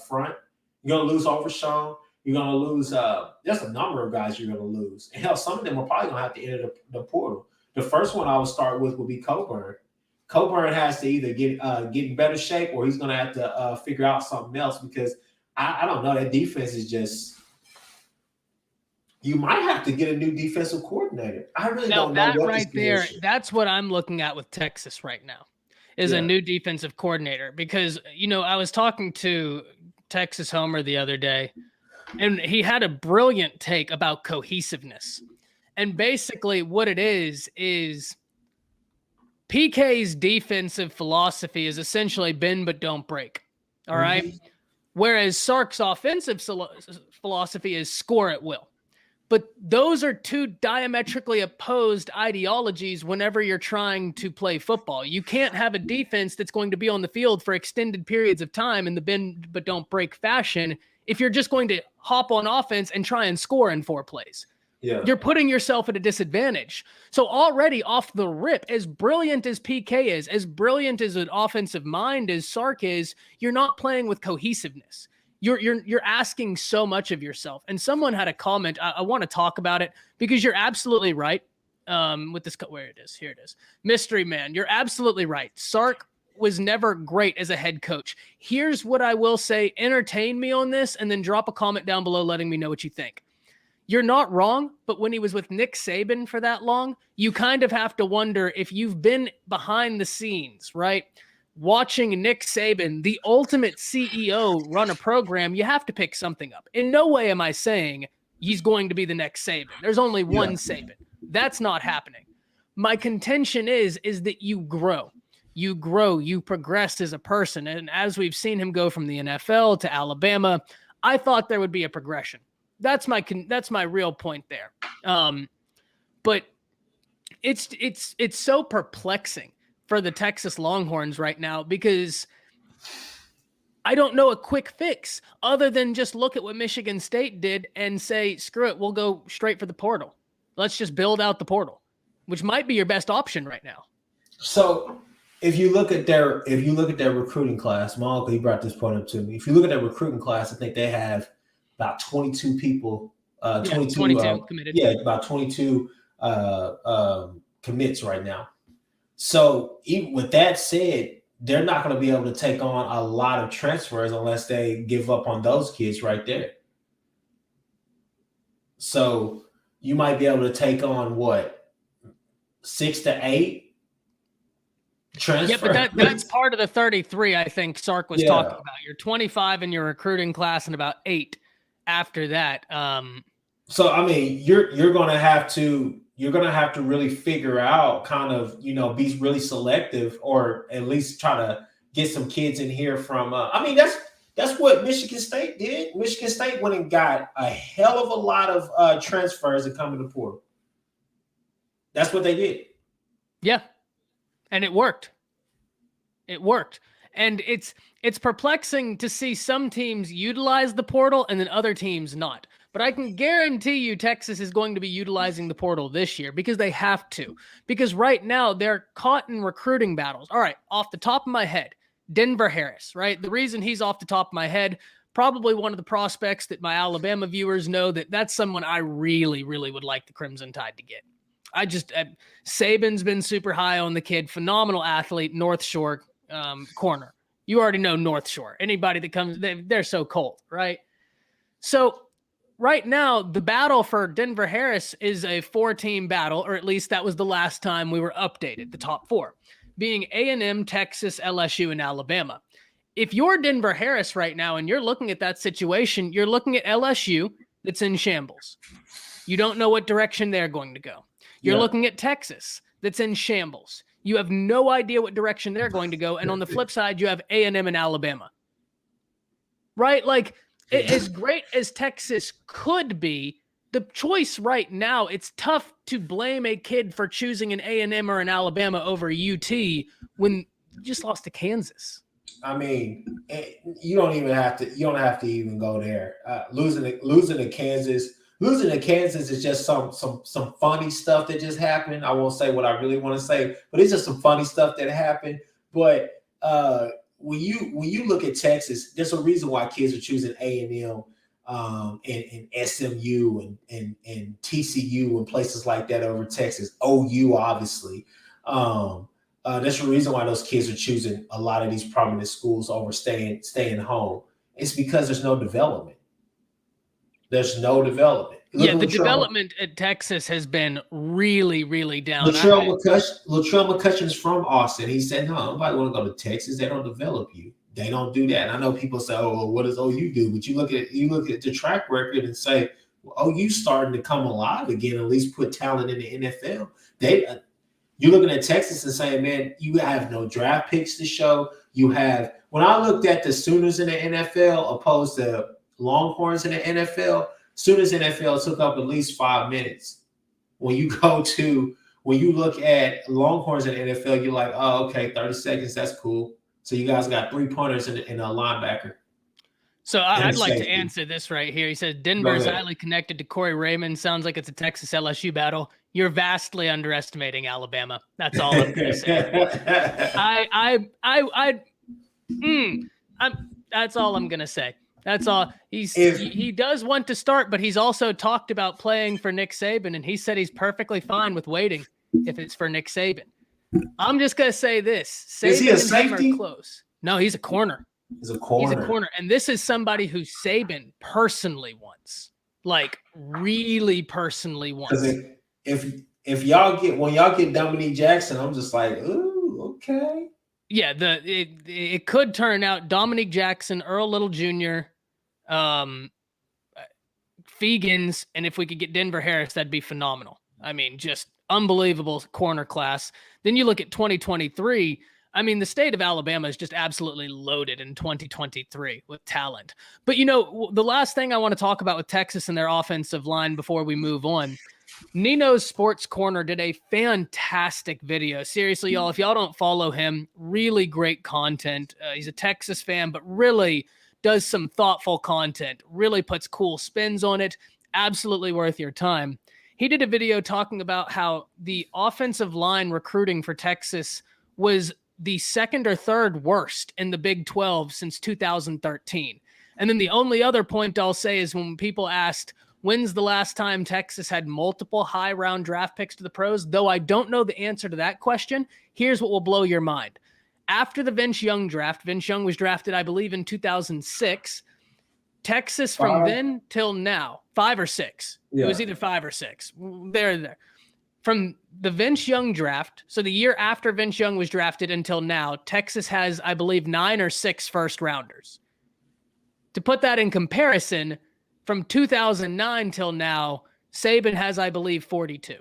front. You're going to lose Overshawn. You're going to lose there's a number of guys you're going to lose. And hell, some of them are probably going to have to enter the portal. The first one I would start with would be Coburn. Coburn has to either get in better shape or he's going to have to figure out something else because I don't know. That defense is just. You might have to get a new defensive coordinator. I really don't know that what right there. position. That's what I'm looking at with Texas right now. Is a new defensive coordinator because I was talking to Texas Homer the other day, and he had a brilliant take about cohesiveness. And basically, what it is PK's defensive philosophy is essentially bend but don't break. All right. Whereas Sark's offensive philosophy is score at will. But those are two diametrically opposed ideologies whenever you're trying to play football. You can't have a defense that's going to be on the field for extended periods of time in the bend but don't break fashion if you're just going to hop on offense and try and score in 4 plays. Yeah. You're putting yourself at a disadvantage. So already off the rip, as brilliant as PK is, as brilliant as an offensive mind as Sark is, you're not playing with cohesiveness. You're asking so much of yourself. And someone had a comment. I want to talk about it because you're absolutely right. With this, where it is, here it is. Mystery Man, you're absolutely right. Sark was never great as a head coach. Here's what I will say. Entertain me on this and then drop a comment down below letting me know what you think. You're not wrong, but when he was with Nick Saban for that long, you kind of have to wonder if you've been behind the scenes, right? Watching Nick Saban, the ultimate CEO, run a program, you have to pick something up. In no way am I saying he's going to be the next Saban. There's only one Saban. That's not happening. My contention is that you grow. You grow, you progress as a person. And as we've seen him go from the NFL to Alabama, I thought there would be a progression. That's my real point there. But it's so perplexing for the Texas Longhorns right now because I don't know a quick fix other than just look at what Michigan State did and say, screw it, we'll go straight for the portal. Let's just build out the portal, which might be your best option right now. So if you look at their recruiting class, my uncle, he brought this point up to me. If you look at their recruiting class, I think they have about 22 people, 22 committed. Yeah, about 22 commits right now. So even with that said, they're not going to be able to take on a lot of transfers unless they give up on those kids right there. So you might be able to take on 6 to 8 transfers. Yeah, but that's part of the 33 I think Sark was talking about. You're 25 in your recruiting class and about 8 after that. So I mean, you're going to have to really figure out kind of, be really selective or at least try to get some kids in here from, that's what Michigan State did. Michigan State went and got a hell of a lot of transfers that come in the portal. That's what they did. Yeah. And it worked. It worked. And it's perplexing to see some teams utilize the portal and then other teams not. But I can guarantee you Texas is going to be utilizing the portal this year because they have to. Because right now they're caught in recruiting battles. All right, off the top of my head, Denver Harris, right? The reason he's off the top of my head, probably one of the prospects that my Alabama viewers know that's someone I really, really would like the Crimson Tide to get. Saban's been super high on the kid, phenomenal athlete, North Shore corner. You already know North Shore. Anybody that comes, they're so cold, right? So right now, the battle for Denver Harris is a 4-team battle, or at least that was the last time we were updated, the top 4, being A&M, Texas, LSU, and Alabama. If you're Denver Harris right now and you're looking at that situation, you're looking at LSU that's in shambles. You don't know what direction they're going to go. You're looking at Texas that's in shambles. You have no idea what direction they're going to go. And on the flip side, you have A&M and Alabama. Right? Like, as great as Texas could be, the choice right now, it's tough to blame a kid for choosing an A&M or an Alabama over UT when you just lost to Kansas. I mean, you don't have to even go there. Losing to Kansas is just some funny stuff that just happened. I won't say what I really want to say, but it's just some funny stuff that happened. But when you look at Texas, there's a reason why kids are choosing A&M and SMU and TCU and places like that over Texas. OU, obviously. That's the reason why those kids are choosing a lot of these prominent schools over staying home. It's because there's no development. There's no development. Look, the development at Texas has been really, really down. Latrell McCutcheon's from Austin. He said, no, nobody want to go to Texas. They don't develop you. They don't do that. And I know people say, oh, well, what does OU do? But you look at the track record and say, well, OU's starting to come alive again, at least put talent in the NFL. You're looking at Texas and saying, man, you have no draft picks to show. When I looked at the Sooners in the NFL opposed to Longhorns in the NFL, Sooners NFL took up at least 5 minutes. When you look at Longhorns in the NFL, you're like, oh, okay, 30 seconds, that's cool. So you guys got 3 punters and a linebacker. So I'd like to answer this right here. He said, Denver is highly connected to Corey Raymond. Sounds like it's a Texas LSU battle. You're vastly underestimating Alabama. That's all I'm going to say. That's all I'm going to say. That's all. He does want to start, but he's also talked about playing for Nick Saban, and he said he's perfectly fine with waiting if it's for Nick Saban. I'm just going to say this. Saban is he a safety? And him are close. No, he's a corner. He's a corner. And this is somebody who Saban personally wants. Like, really personally wants. If y'all get Dominique Jackson, I'm just like, ooh, okay. Yeah, it could turn out Dominique Jackson, Earl Little Jr., Fegans, and if we could get Denver Harris, that'd be phenomenal. I mean, just unbelievable corner class. Then you look at 2023. I mean, the state of Alabama is just absolutely loaded in 2023 with talent. But, the last thing I want to talk about with Texas and their offensive line before we move on, Nino's Sports Corner did a fantastic video. Seriously, y'all, if y'all don't follow him, really great content. He's a Texas fan, but really does some thoughtful content, really puts cool spins on it. Absolutely worth your time. He did a video talking about how the offensive line recruiting for Texas was the second or third worst in the Big 12 since 2013. And then the only other point I'll say is when people asked, when's the last time Texas had multiple high-round draft picks to the pros? Though I don't know the answer to that question, here's what will blow your mind. After the Vince Young draft, Vince Young was drafted, I believe, in 2006. Texas from then till now, 5 or 6. Yeah. It was either 5 or 6. There. From the Vince Young draft, so the year after Vince Young was drafted until now, Texas has, I believe, 9 or 6 first-rounders. To put that in comparison, from 2009 till now, Saban has, I believe, 42.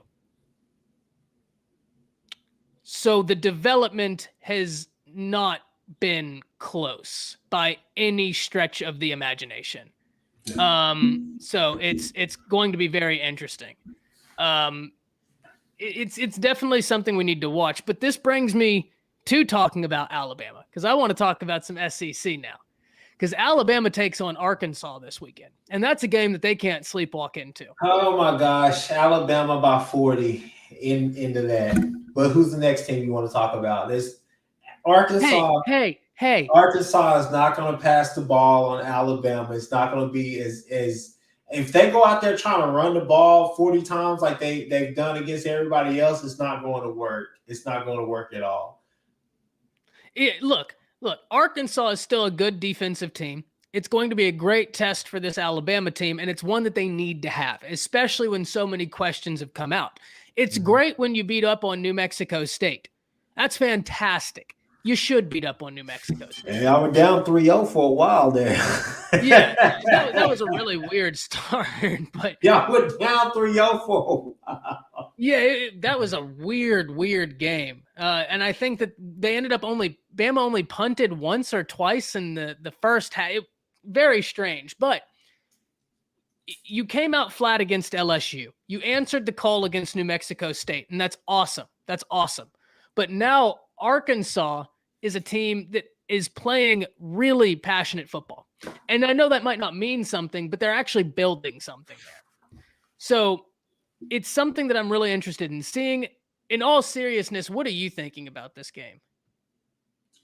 So the development has not been close by any stretch of the imagination. So it's going to be very interesting. It's definitely something we need to watch. But this brings me to talking about Alabama, because I want to talk about some SEC now. Because Alabama takes on Arkansas this weekend, and that's a game that they can't sleepwalk into. Oh my gosh, Alabama by 40 into that. But who's the next team you want to talk about? There's Arkansas. Hey. Arkansas is not going to pass the ball on Alabama. It's not going to be as if they go out there trying to run the ball 40 times like they've done against everybody else, it's not going to work. It's not going to work at all. Look, Arkansas is still a good defensive team. It's going to be a great test for this Alabama team, and it's one that they need to have, especially when so many questions have come out. It's great when you beat up on New Mexico State. That's fantastic. You should beat up on New Mexico State. Yeah, I was down 3-0 for a while there. Yeah, that was a really weird start. But yeah, I went down 3-0 for a while. Yeah, that was a weird game. And I think that they ended up Bama only punted once or twice in the first half. Very strange. But you came out flat against LSU. You answered the call against New Mexico State, and that's awesome. That's awesome. But now Arkansas is a team that is playing really passionate football. And I know that might not mean something, but they're actually building something there. So it's something that I'm really interested in seeing. In all seriousness, what are you thinking about this game?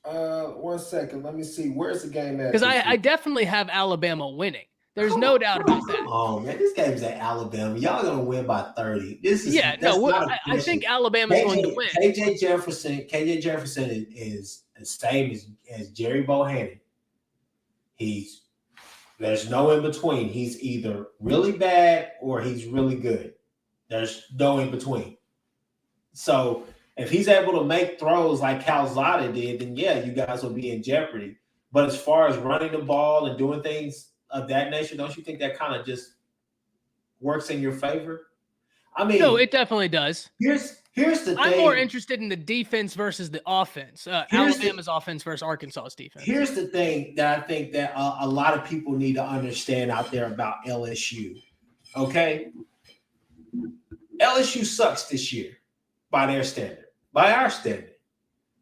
1 second. Let me see. Where's the game at? Because I definitely have Alabama winning. There's no doubt about that. Come on, man. This game's at Alabama. Y'all gonna win by 30. That's no, not a I question. think Alabama's going to win. KJ Jefferson is the same as Jerry Bohannon. There's no in between. He's either really bad or he's really good. There's no in between. So if he's able to make throws like Calzada did, then yeah, you guys will be in jeopardy. But as far as running the ball and doing things of that nature, don't you think that kind of just works in your favor? I mean, no, it definitely does. Here's the thing. I'm more interested in the defense versus the offense. Alabama's offense versus Arkansas's defense. Here's the thing that I think that a lot of people need to understand out there about LSU. Okay, LSU sucks this year by their standard, by our standard.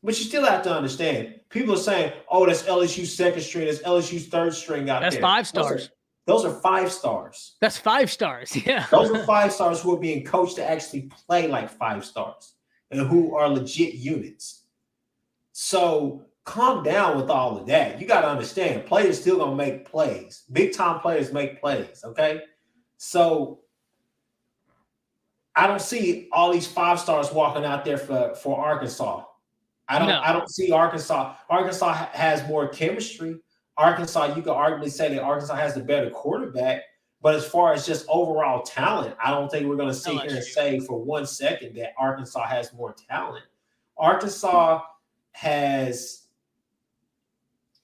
But you still have to understand. People are saying, "Oh, that's LSU's second string. That's LSU's third string out there." That's 5 stars. Those are 5 stars. That's 5 stars. Yeah. Those are 5 stars who are being coached to actually play like 5 stars and who are legit units. So calm down with all of that. You got to understand, players still going to make plays. Big time players make plays, okay? So I don't see all these 5 stars walking out there for Arkansas. I don't see Arkansas. Arkansas has more chemistry. Arkansas, you could arguably say that Arkansas has the better quarterback, but as far as just overall talent, I don't think we're going to sit here and say for 1 second that Arkansas has more talent. Arkansas has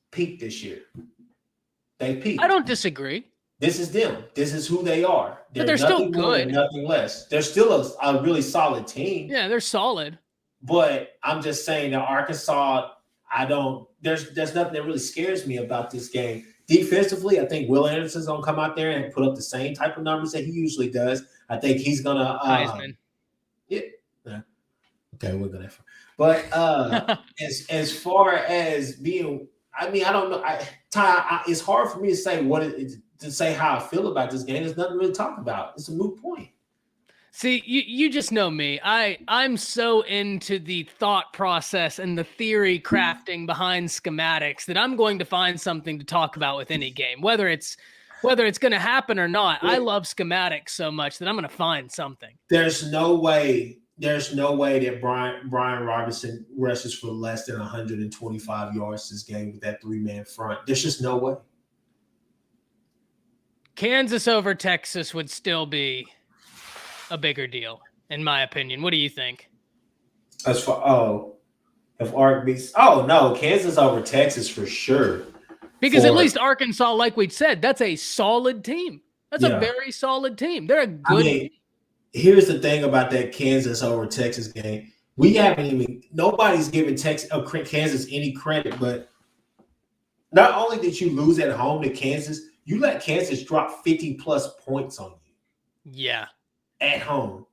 peaked this year. They peaked. I don't disagree. This is them. This is who they are. But they're still good. Nothing less. They're still a really solid team. Yeah, they're solid. But I'm just saying that Arkansas, there's nothing that really scares me about this game. Defensively, I think Will Anderson's going to come out there and put up the same type of numbers that he usually does. I think he's going to Heisman. Yeah. Okay, we'll go that far. But as far as being, I mean, I don't know. It's hard for me to say how I feel about this game. There's nothing to really talk about. It's a moot point. See, you just know me. I'm so into the thought process and the theory crafting behind schematics that I'm going to find something to talk about with any game, whether it's going to happen or not. I love schematics so much that I'm going to find something. There's no way that Brian Robinson rushes for less than 125 yards this game with that 3-man front. There's just no way. Kansas over Texas would still be a bigger deal, in my opinion. What do you think? If Ark beats, no, Kansas over Texas for sure. Because at least Arkansas, like we said, that's a solid team. That's a very solid team. They're a good team. Here's the thing about that Kansas over Texas game. Nobody's giving Kansas any credit, but not only did you lose at home to Kansas, you let Kansas drop 50+ points on you. Yeah. At home.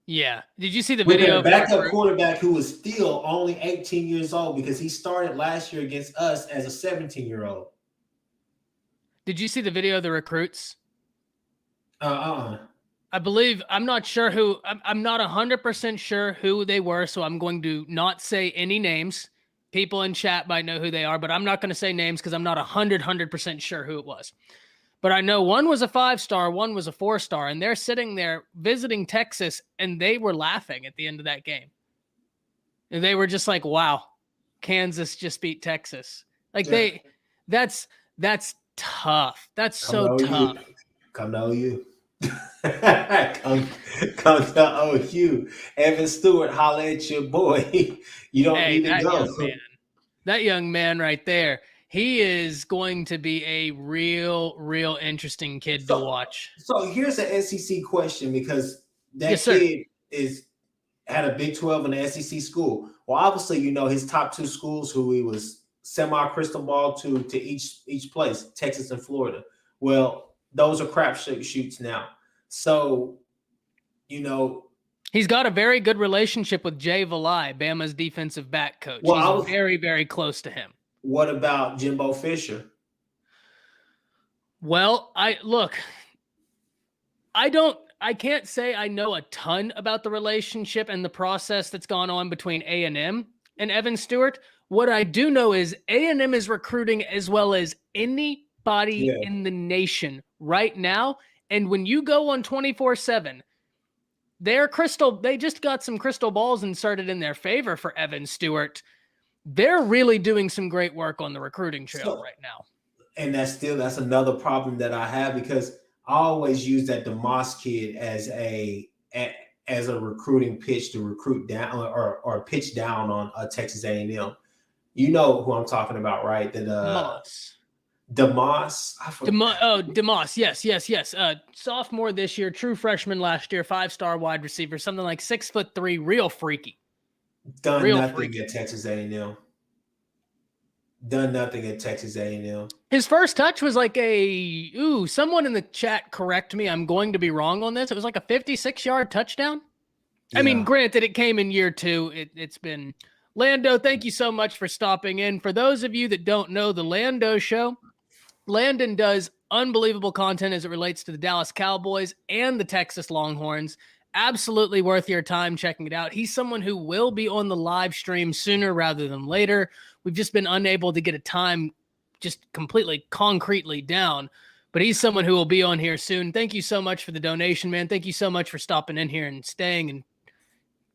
Yeah. Did you see the video? With a backup quarterback who was still only 18 years old because he started last year against us as a 17-year-old. Did you see the video of the recruits? I believe, I'm not sure who, I'm not 100% sure who they were, so I'm going to not say any names. People in chat might know who they are, but I'm not going to say names because I'm not 100% sure who it was. But I know one was a 5-star, one was a 4-star, and they're sitting there visiting Texas, and they were laughing at the end of that game. And they were just like, wow, Kansas just beat Texas. Like that's tough. That's so tough. Come to OU. come to OU. Evan Stewart, holla at your boy. You don't need to go. That young man right there. He is going to be a real interesting kid to watch. So here's an SEC question because that kid had a Big 12 in the SEC school. Well, obviously, his top 2 schools who he was semi-crystal ball to each place, Texas and Florida. Well, those are crap shoots now. So, he's got a very good relationship with Jay Valai, Bama's defensive back coach. He's very, very close to him. What about Jimbo Fisher? Well, I can't say I know a ton about the relationship and the process that's gone on between A&M and Evan Stewart. What I do know is A&M is recruiting as well as anybody anybody in the nation right now. And when you go on 24/7, they just got some crystal balls inserted in their favor for Evan Stewart. They're really doing some great work on the recruiting trail right now. And that's another problem that I have, because I always use that DeMoss kid as a recruiting pitch to recruit down or pitch down on Texas A&M. You know who I'm talking about, right? That DeMoss. DeMoss. Yes. Sophomore this year, true freshman last year, 5-star wide receiver, something like 6'3", real freaky. Nothing at Texas A&M. Done nothing at Texas A&M. His first touch was like someone in the chat correct me. I'm going to be wrong on this. It was like a 56-yard touchdown. Yeah. I mean, granted, it came in year 2. It's been Lando. Thank you so much for stopping in. For those of you that don't know the Lando show, Landon does unbelievable content as it relates to the Dallas Cowboys and the Texas Longhorns. Absolutely worth your time checking it out. He's someone who will be on the live stream sooner rather than later. We've just been unable to get a time just completely concretely down, but he's someone who will be on here soon. Thank you so much for the donation, man. Thank you so much for stopping in here and staying and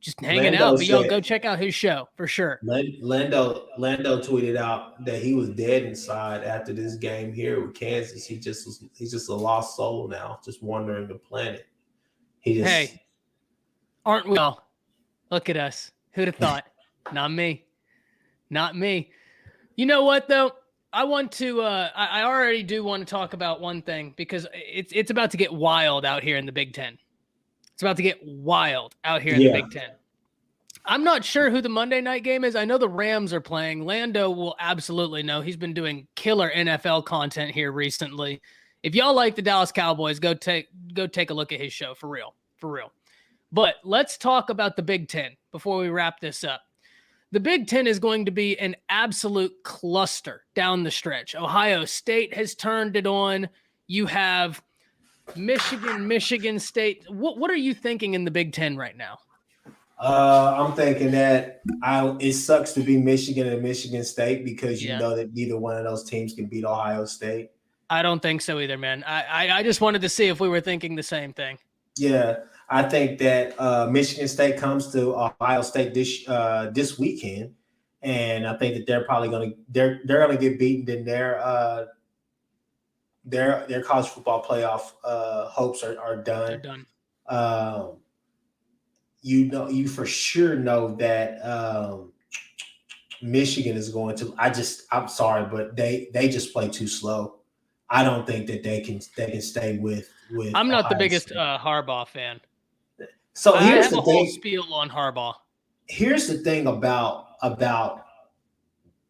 just hanging out. But y'all go check out his show for sure. Lando tweeted out that he was dead inside after this game here with Kansas. He's just a lost soul now, just wandering the planet. Hey, aren't we all? Look at us. Who'd have thought? Not me. You know what though? I want to. I already do want to talk about one thing, because it's about to get wild out here in the Big Ten. It's about to get wild out here in the Big Ten. I'm not sure who the Monday night game is. I know the Rams are playing. Lando will absolutely know. He's been doing killer NFL content here recently. If y'all like the Dallas Cowboys, go take a look at his show for real. But let's talk about the Big Ten before we wrap this up. The Big Ten is going to be an absolute cluster down the stretch. Ohio State has turned it on. You have Michigan State. What are you thinking in the Big Ten right now? I'm thinking that it sucks to be Michigan and Michigan State, because you know that neither one of those teams can beat Ohio State. I don't think so either, man. I just wanted to see if we were thinking the same thing. Yeah, I think that Michigan State comes to Ohio State this weekend, and I think that they're probably they're gonna get beaten. Then their college football playoff hopes are done. They're done. You for sure know that Michigan is going to. I'm sorry, but they just play too slow. I don't think that they can stay with. I'm not the biggest Harbaugh fan. So here's the whole spiel on Harbaugh. Here's the thing about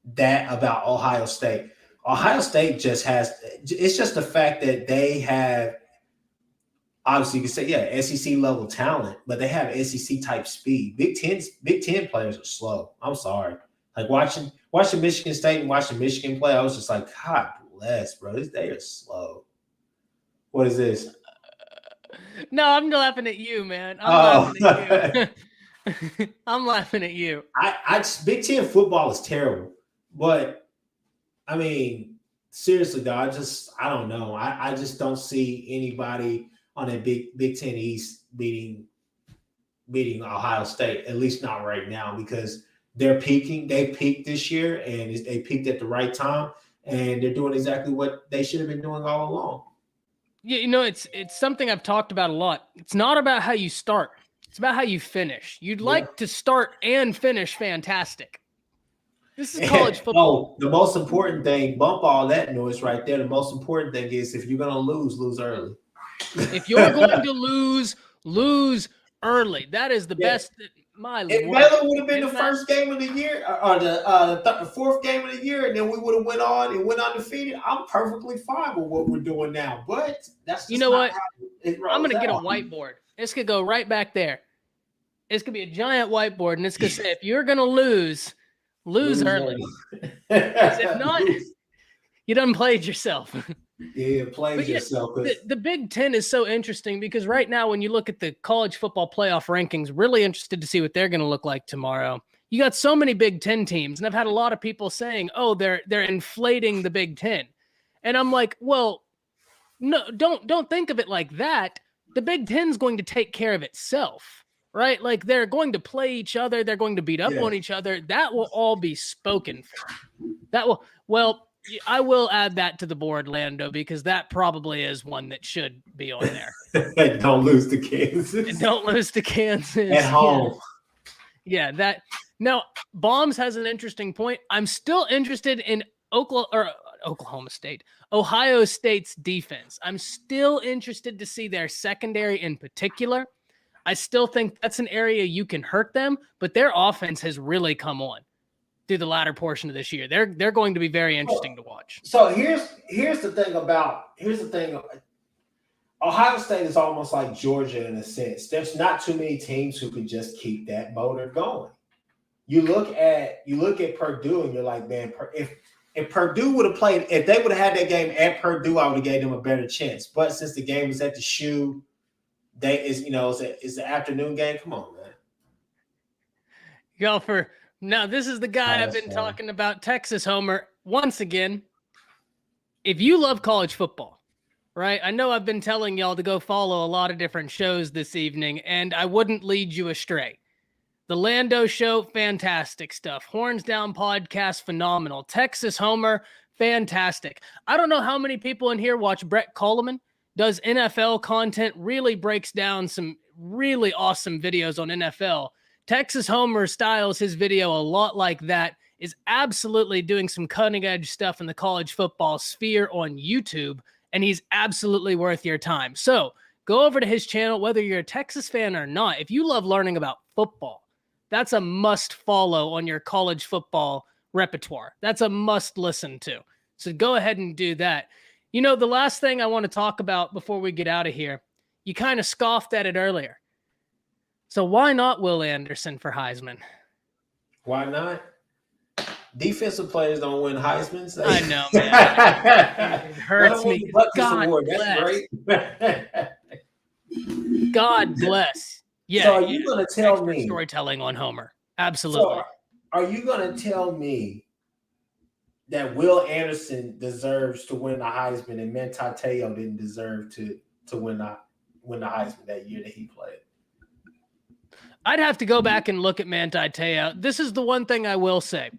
Ohio State. Ohio State just has. It's just the fact that they have. Obviously, you can say, SEC level talent, but they have SEC type speed. Big Ten players are slow. I'm sorry. Like watching Michigan State and watching Michigan play, I was just like, God bless, bro. They are slow. What is this? No, I'm laughing at you, man. I'm laughing at you. Big Ten football is terrible, but I mean, seriously, though, I don't know. I just don't see anybody on a Big Ten East beating Ohio State, at least not right now, because they're peaking. They peaked this year, and they peaked at the right time, and they're doing exactly what they should have been doing all along. Yeah, it's something I've talked about a lot. It's not about how you start. It's about how you finish. You'd like to start and finish fantastic. This is college football. The most important thing, bump all that noise right there. The most important thing is, if you're going to lose early. If you're going to lose early. That is the best. If Baylor would have been the first game of the year, or the fourth game of the year, and then we would have went undefeated, I'm perfectly fine with what we're doing now. But that's just what? I'm going to get a whiteboard. This could go right back there. It's going to be a giant whiteboard, and it's going to say, if you're going to lose early. If not, you done played yourself. Yeah, played yourself. The Big Ten is so interesting because right now, when you look at the college football playoff rankings, really interested to see what they're going to look like tomorrow. You got so many Big Ten teams, and I've had a lot of people saying, "Oh, they're inflating the Big Ten." And I'm like, well, no, don't think of it like that. The Big Ten's going to take care of itself, right? Like they're going to play each other. They're going to beat up on each other. That will all be spoken for. That will, well, I will add that to the board, Lando, because that probably is one that should be on there. Don't lose to Kansas. And don't lose to Kansas. At home. Yeah, that. Now, Bombs has an interesting point. I'm still interested in Oklahoma State, Ohio State's defense. I'm still interested to see their secondary in particular. I still think that's an area you can hurt them, but their offense has really come on through the latter portion of this year. They're going to be very interesting to watch. So here's the thing. Ohio State is almost like Georgia in a sense. There's not too many teams who can just keep that motor going. You look at Purdue and you're like, man, if Purdue would have played, if they would have had that game at Purdue, I would have gave them a better chance. But since the game was at the shoe, it's the afternoon game. Come on, man. Now, this is the guy I've been talking about, Texas Homer. Once again, if you love college football, right? I know I've been telling y'all to go follow a lot of different shows this evening, and I wouldn't lead you astray. The Lando Show, fantastic stuff. Horns Down Podcast, phenomenal. Texas Homer, fantastic. I don't know how many people in here watch Brett Coleman, does NFL content, really breaks down some really awesome videos on NFL. Texas Homer styles his video a lot like that, is absolutely doing some cutting-edge stuff in the college football sphere on YouTube, and he's absolutely worth your time. So go over to his channel, whether you're a Texas fan or not. If you love learning about football, that's a must follow on your college football repertoire. That's a must listen to. So go ahead and do that. You know, the last thing I want to talk about before we get out of here, you kind of scoffed at it earlier. So why not Will Anderson for Heisman? Why not? Defensive players don't win Heismans. I know, man. It hurts me. God bless. That's great. God bless. Yeah. So are you going to tell me storytelling on Homer? Absolutely. So are you going to tell me that Will Anderson deserves to win the Heisman and Manti Te'o didn't deserve to win the Heisman that year that he played? I'd have to go back and look at Manti Te'o. This is the one thing I will say.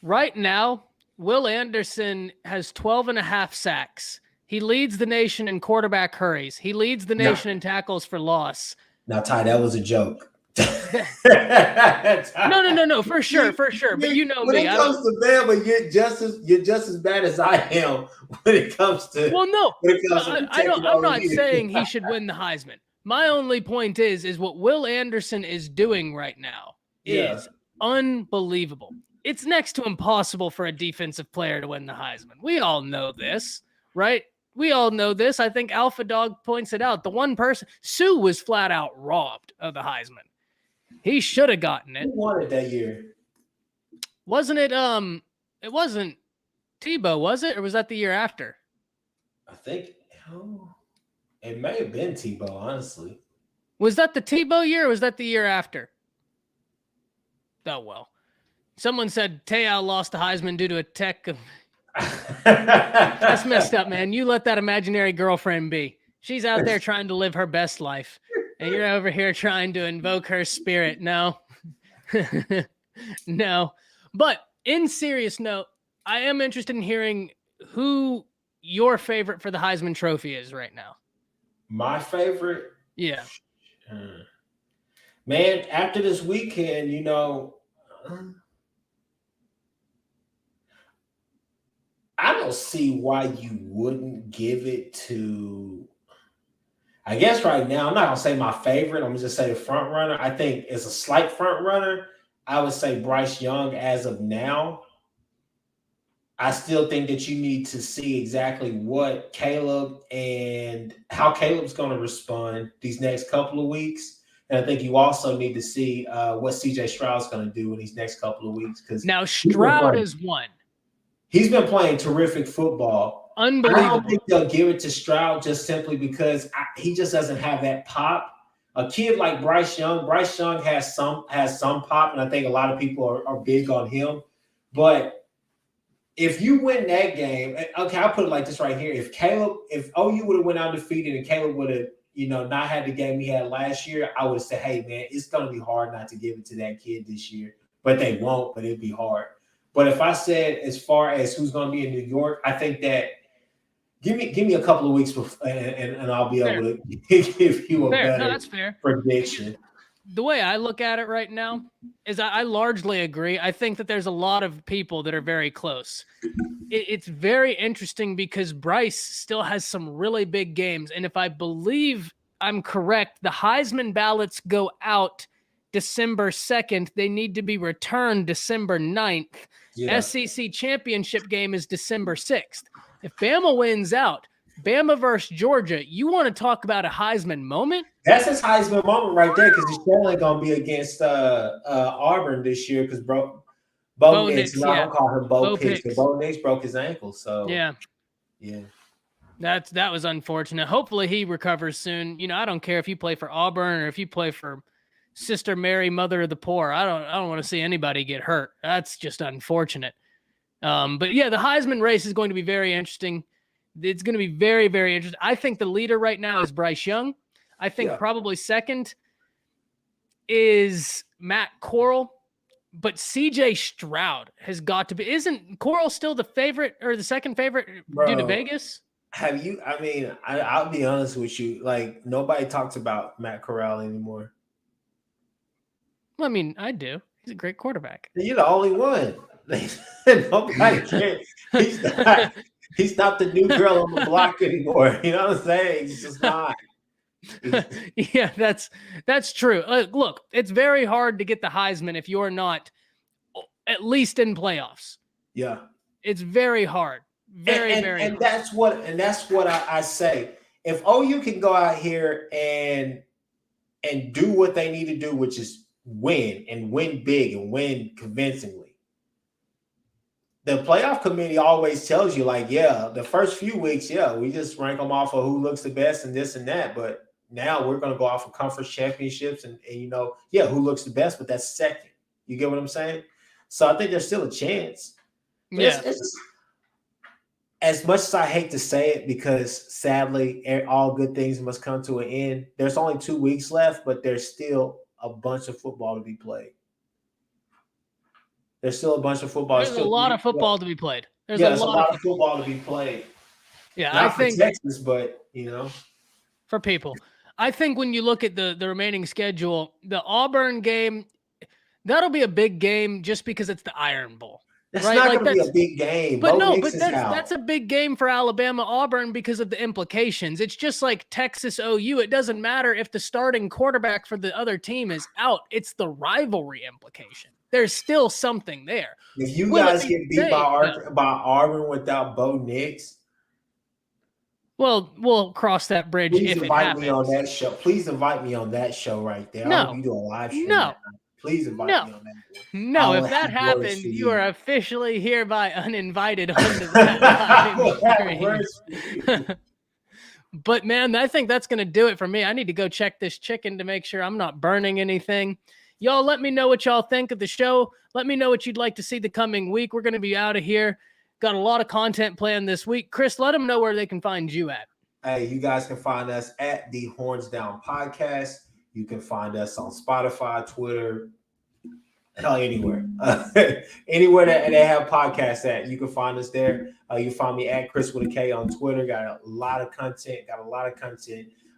Right now, Will Anderson has 12 and a half sacks. He leads the nation in quarterback hurries. He leads the nation in tackles for loss. Now, Ty, that was a joke. No, for sure. But you know when me. When it comes to Bama, you're just as bad as I am when it comes to. Well, no, I'm not saying he should win the Heisman. My only point is what Will Anderson is doing right now is unbelievable. It's next to impossible for a defensive player to win the Heisman. We all know this, right? We all know this. I think Alpha Dog points it out. The one person, Sue, was flat out robbed of the Heisman. He should have gotten it. Who won it that year? Wasn't it? It wasn't Tebow, was it? Or was that the year after? I think it may have been Tebow, honestly. Was that the Tebow year or was that the year after? Oh, well. Someone said Te'o lost the Heisman due to a tech. That's messed up, man. You let that imaginary girlfriend be. She's out there trying to live her best life. And you're over here trying to invoke her spirit. No. No. But in serious note, I am interested in hearing who your favorite for the Heisman Trophy is right now. My favorite? Yeah. Man, after this weekend, I don't see why you wouldn't give it to, I guess right now, I'm not going to say my favorite. I'm going to just say the front runner. I think it's a slight front runner. I would say Bryce Young as of now. I still think that you need to see exactly what Caleb and how Caleb's going to respond these next couple of weeks. And I think you also need to see what CJ Stroud's going to do in these next couple of weeks. Because now Stroud is one. He's been playing terrific football. Unbelievable. I don't think they'll give it to Stroud just simply because he just doesn't have that pop. A kid like Bryce Young has some pop, and I think a lot of people are big on him. But if you win that game, okay, I'll put it like this right here. If OU would have went undefeated and Caleb would have, not had the game he had last year, I would say, hey man, it's gonna be hard not to give it to that kid this year. But they won't, but it'd be hard. But if I said as far as who's gonna be in New York, I think that give me a couple of weeks before, and I'll be able to give you a better that's fair prediction. The way I look at it right now is I largely agree. I think that there's a lot of people that are very close. It's very interesting because Bryce still has some really big games. And if I believe I'm correct, the Heisman ballots go out December 2nd. They need to be returned December 9th. Yeah. SEC championship game is December 6th. If Bama wins out, Bama versus Georgia, you want to talk about a Heisman moment? That's his Heisman moment right there because he's definitely going to be against Auburn this year because Bo Nix, I don't call him Bo Nix, but Bo Nix broke his ankle. So yeah. That was unfortunate. Hopefully he recovers soon. I don't care if you play for Auburn or if you play for Sister Mary, Mother of the Poor. I don't want to see anybody get hurt. That's just unfortunate. But yeah, the Heisman race is going to be very interesting. It's going to be very, very interesting. I think the leader right now is Bryce Young. I think probably second is Matt Corral, but CJ Stroud has got to be. Isn't Corral still the favorite or the second favorite due to Vegas? I'll be honest with you. Like, nobody talks about Matt Corral anymore. Well, I mean, I do. He's a great quarterback. You're the only one. Nobody cares. He's not the new girl on the block anymore. You know what I'm saying? He's just not. Yeah, that's true. Look, it's very hard to get the Heisman if you're not at least in playoffs. Yeah, it's very hard. Very hard. And that's what I say. If OU can go out here and do what they need to do, which is win and win big and win convincingly. The playoff committee always tells you, like, the first few weeks, we just rank them off of who looks the best and this and that. But now we're going to go off of conference championships and who looks the best, but that's second. You get what I'm saying? So I think there's still a chance. Yeah. It's as much as I hate to say it, because sadly, all good things must come to an end. There's only 2 weeks left, but there's still a bunch of football to be played. There's still a bunch of football. There's a lot of football to be played. There's a lot of football to be played. Yeah, I think Texas, but for people. I think when you look at the remaining schedule, the Auburn game, that'll be a big game just because it's the Iron Bowl. That's not going to be a big game. But that's a big game for Alabama Auburn because of the implications. It's just like Texas OU. It doesn't matter if the starting quarterback for the other team is out. It's the rivalry implication. There's still something there. If you guys get beat by Auburn without Bo Nix, well, we'll cross that bridge if it happens. Me on that show. Please invite me on that show right there. No, you do a live stream. No, please invite me on that. No, if that happens, you are officially hereby uninvited onto that. But man, I think that's going to do it for me. I need to go check this chicken to make sure I'm not burning anything. Y'all let me know what y'all think of the show. Let me know what you'd like to see the coming week. We're going to be out of here. Got a lot of content planned this week. Chris, let them know where they can find you at. Hey, you guys can find us at the Horns Down Podcast. You can find us on Spotify, Twitter, anywhere. Anywhere that they have podcasts at, you can find us there. You can find me at Chris with a K on Twitter. Got a lot of content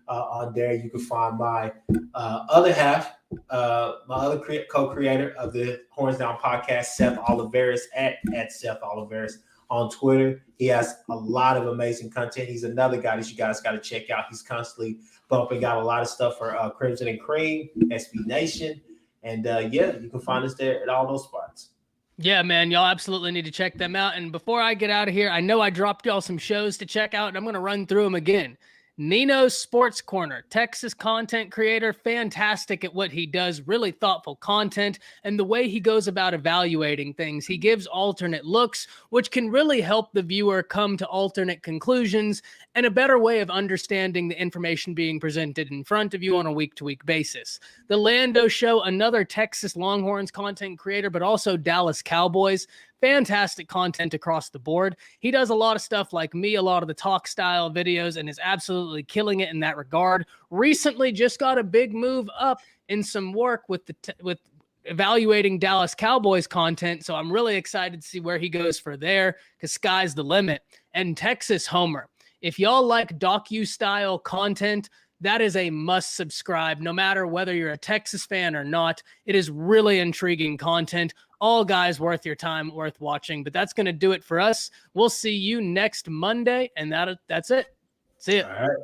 on there. You can find my other half, my other co-creator of the Horns Down Podcast, Seth Oliveris, at Seth Oliveris on Twitter. He has a lot of amazing content. He's another guy that you guys got to check out. He's constantly bumping out a lot of stuff for Crimson and Cream, SB Nation. And you can find us there at all those spots. Yeah, man, y'all absolutely need to check them out. And before I get out of here, I know I dropped y'all some shows to check out, and I'm going to run through them again. Nino's Sports Corner, Texas content creator, fantastic at what he does, really thoughtful content, and the way he goes about evaluating things. He gives alternate looks, which can really help the viewer come to alternate conclusions and a better way of understanding the information being presented in front of you on a week-to-week basis. The Lando Show, another Texas Longhorns content creator, but also Dallas Cowboys, fantastic content across the board. He does a lot of stuff like me, a lot of the talk style videos, and is absolutely killing it in that regard. Recently just got a big move up in some work with with evaluating Dallas Cowboys content. So I'm really excited to see where he goes for there, because sky's the limit. And Texas Homer, if y'all like docu-style content, that is a must subscribe, no matter whether you're a Texas fan or not. It is really intriguing content. All guys worth your time, worth watching. But that's going to do it for us. We'll see you next Monday, and that's it. See ya. All right.